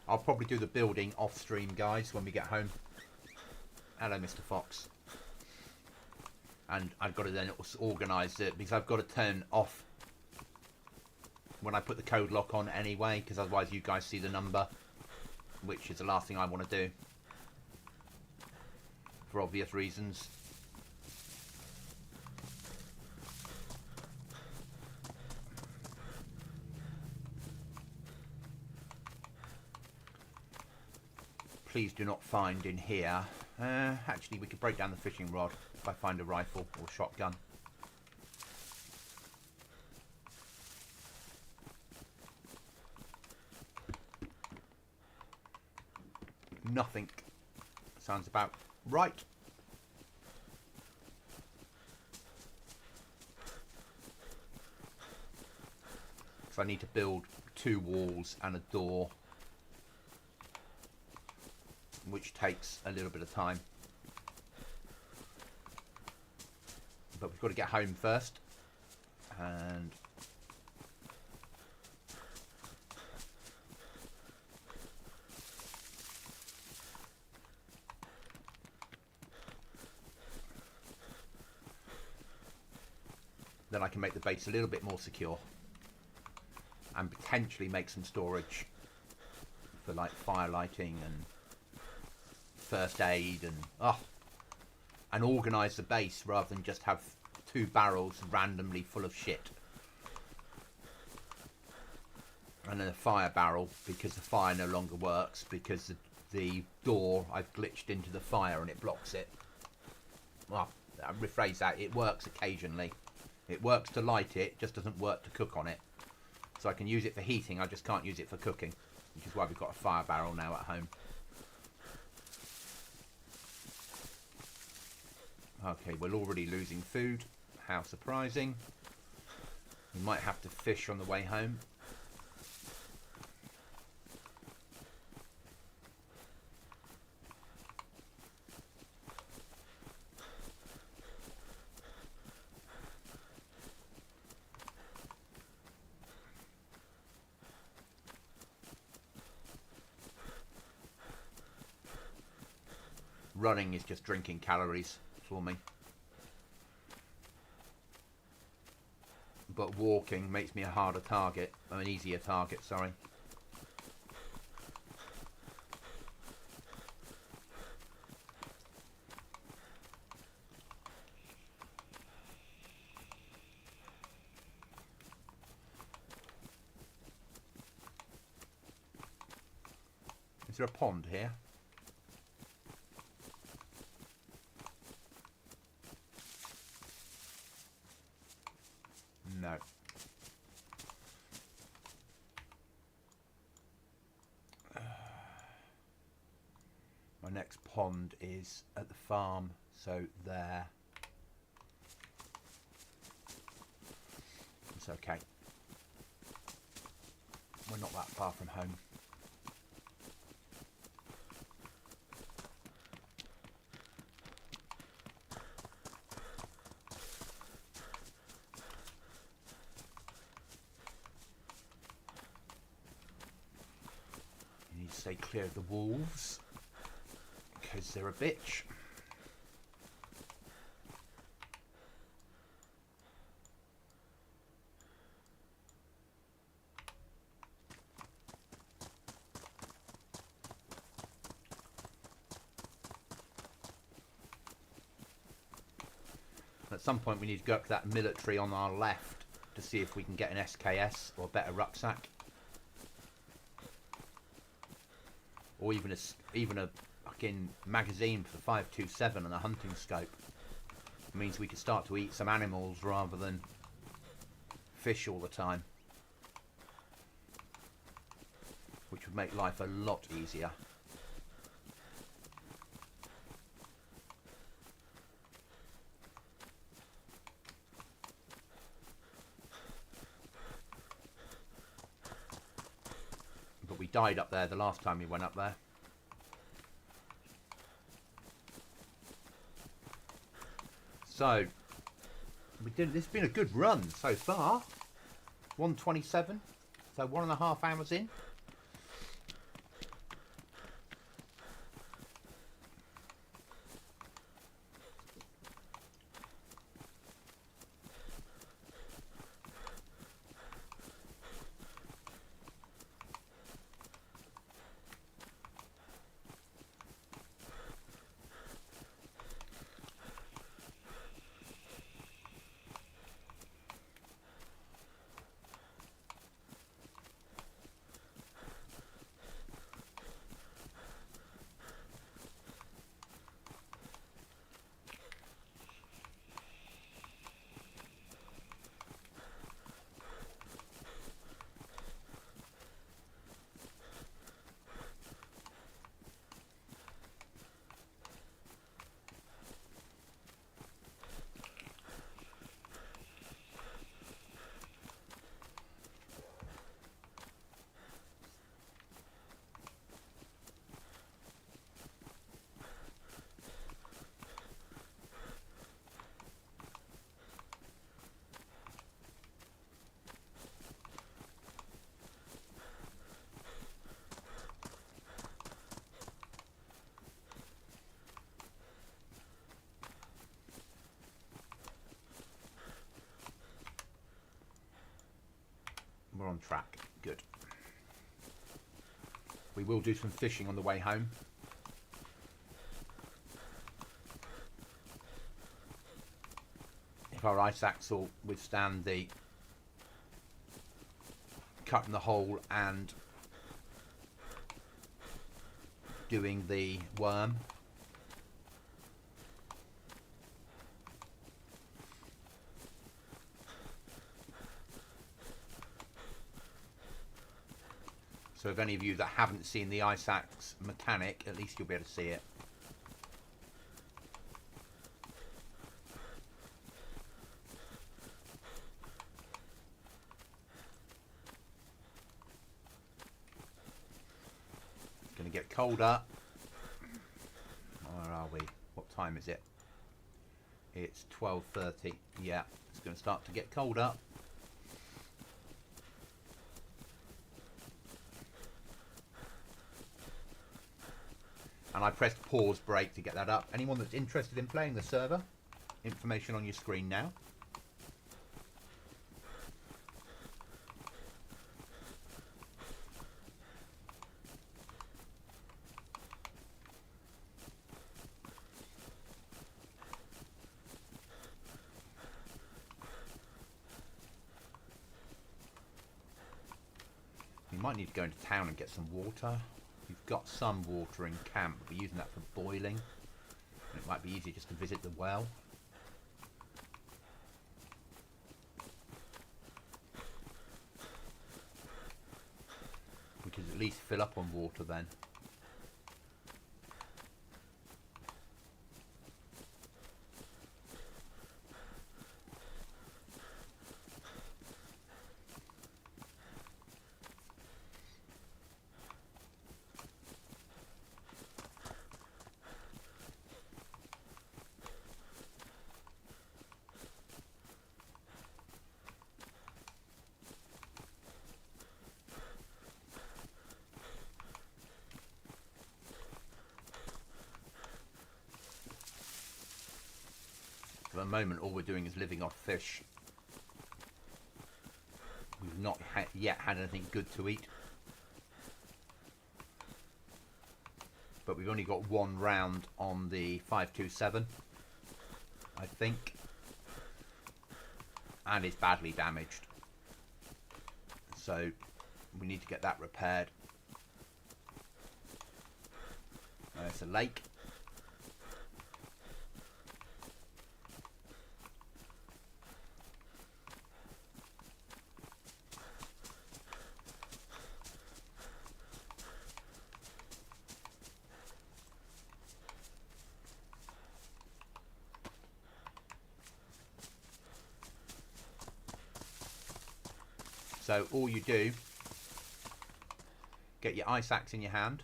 I'll probably do the building off stream, guys, when we get home. Hello, Mr. Fox. And I've got to then organise it, because I've got to turn off when I put the code lock on anyway, because otherwise you guys see the number, which is the last thing I want to do, for obvious reasons. Please do not find in here. Actually, we could break down the fishing rod if I find a rifle or shotgun. Nothing. Sounds about right. So I need to build 2 walls and a door, which takes a little bit of time. But we've got to get home first. And then I can make the base a little bit more secure and potentially make some storage for like fire lighting and first aid and organise the base rather than just have 2 barrels randomly full of shit. And then a fire barrel, because the fire no longer works, because the door, I've glitched into the fire and it blocks it. Well, I'll rephrase that, it works occasionally. It works to light it, just doesn't work to cook on it. So I can use it for heating, I just can't use it for cooking, which is why we've got a fire barrel now at home. Okay, we're already losing food. How surprising. We might have to fish on the way home. Running is just drinking calories for me. But walking makes me a harder target, or an easier target, sorry. Is there a pond here? next pond is at the farm, so there. It's okay. We're not that far from home. You need to stay clear of the wolves, because they're a bitch. At some point we need to go up to that military on our left to see if we can get an SKS or a better rucksack, or even a fucking magazine for 5.27 and a hunting scope. It means we could start to eat some animals rather than fish all the time, which would make life a lot easier. But we died up there the last time we went up there. So this has been a good run so far. 1:27, so 1.5 hours in. We're on track. Good. We will do some fishing on the way home. If our ice axe will withstand the cutting the hole and doing the worm. So if any of you that haven't seen the ice axe mechanic, at least you'll be able to see it. It's going to get colder. Where are we? What time is it? It's 12:30. Yeah, it's going to start to get colder. And I pressed pause break to get that up. Anyone that's interested in playing the server, information on your screen now. You might need to go into town and get some water. We've got some water in camp, but we're using that for boiling. It might be easier just to visit the well. We could at least fill up on water then. So at the moment, all we're doing is living off fish. We've not yet had anything good to eat. But we've only got one round on the 527, I think. And it's badly damaged. So we need to get that repaired. There's a lake. So all you do, get your ice axe in your hand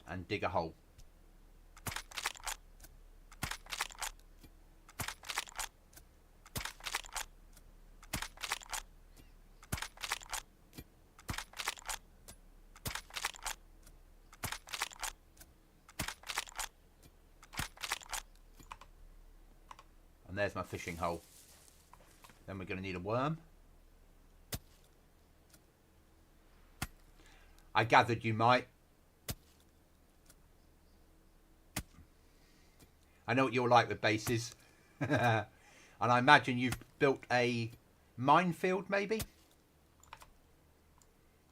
and dig a hole. And there's my fishing hole. Then we're going to need a worm. I gathered you might. I know what you're like with bases. And I imagine you've built a minefield, maybe?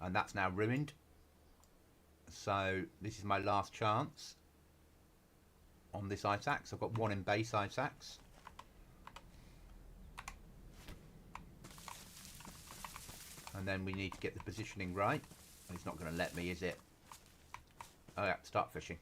And that's now ruined. So this is my last chance on this ice axe. I've got one in base ice axe. And then we need to get the positioning right. And it's not going to let me, is it? Oh yeah, start fishing.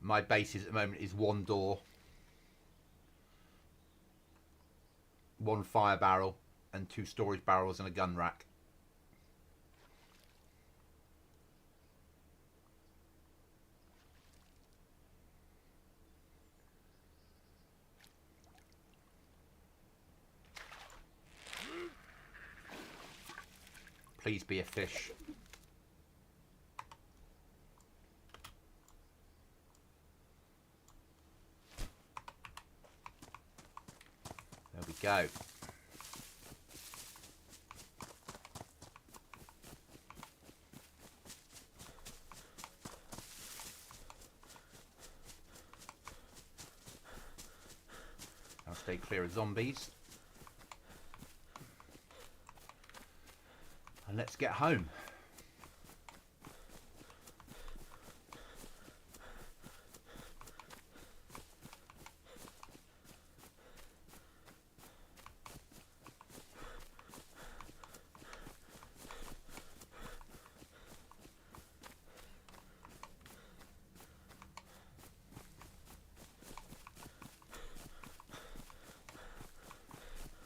My bases at the moment is one door, one fire barrel, and 2 storage barrels and a gun rack. Please be a fish. There we go. I'll stay clear of zombies. And let's get home.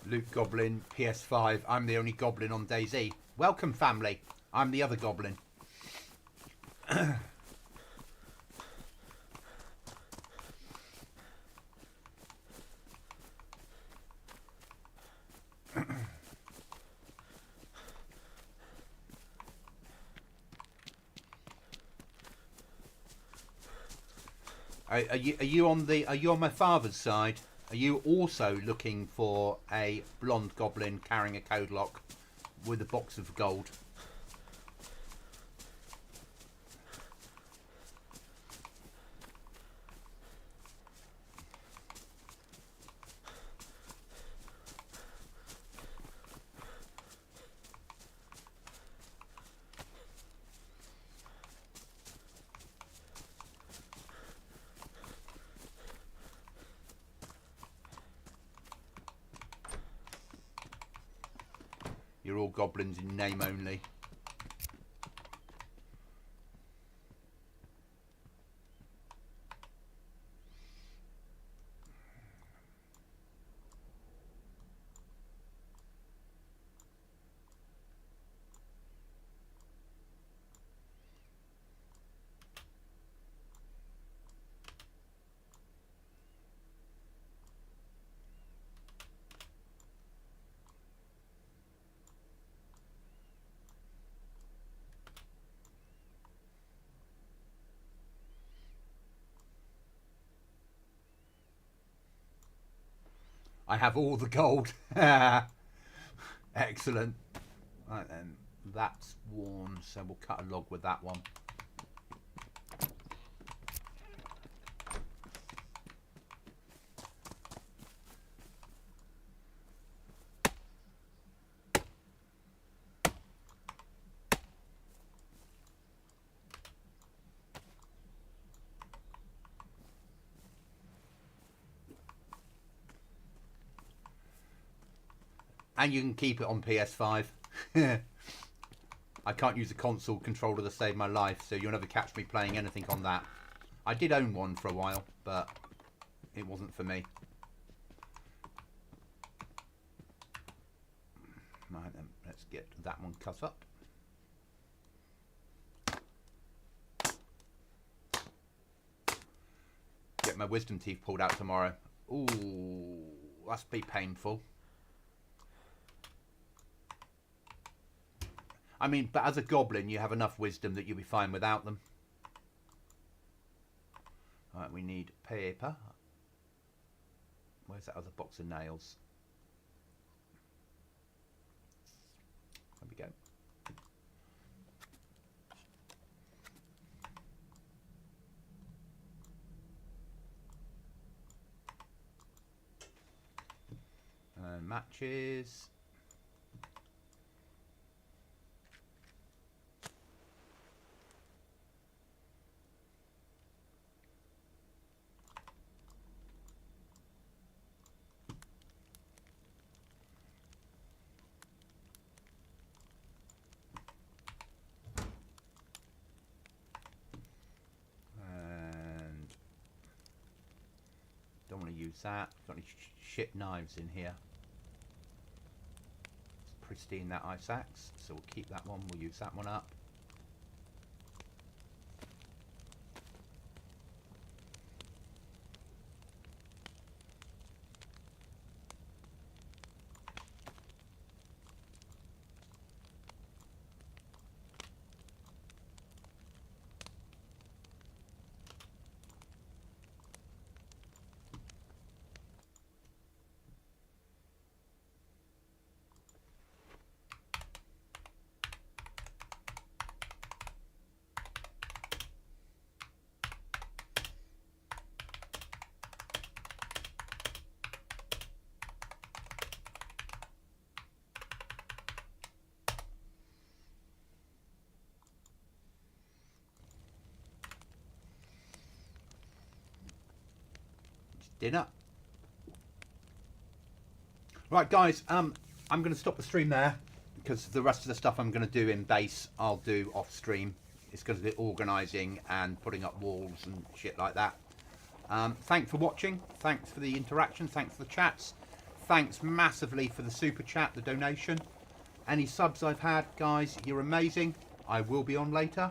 Luke Goblin, PS5. I'm the only Goblin on DayZ. Welcome, family. I'm the other Goblin. Are you on my father's side? Are you also looking for a blonde goblin carrying a code lock with a box of gold? You're all goblins in name only. I have all the gold. Excellent. Right then, that's worn, so we'll cut a log with that one. And you can keep it on PS5. I can't use a console controller to save my life, so you'll never catch me playing anything on that. I did own one for a while, but it wasn't for me. Right then, let's get that one cut up. Get my wisdom teeth pulled out tomorrow. Ooh, that's be painful. I mean, but as a goblin, you have enough wisdom that you'll be fine without them. Right, we need paper. Where's that other box of nails? There we go. And matches. Don't want to use that. Got any shit knives in here? It's pristine, that ice axe, so we'll keep that one. We'll use that one up. Dinner. Right, guys, I'm going to stop the stream there because the rest of the stuff I'm going to do in base, I'll do off stream. It's going to be organising and putting up walls and shit like that. Thanks for watching. Thanks for the interaction. Thanks for the chats. Thanks massively for the super chat, the donation. Any subs I've had, guys, you're amazing. I will be on later.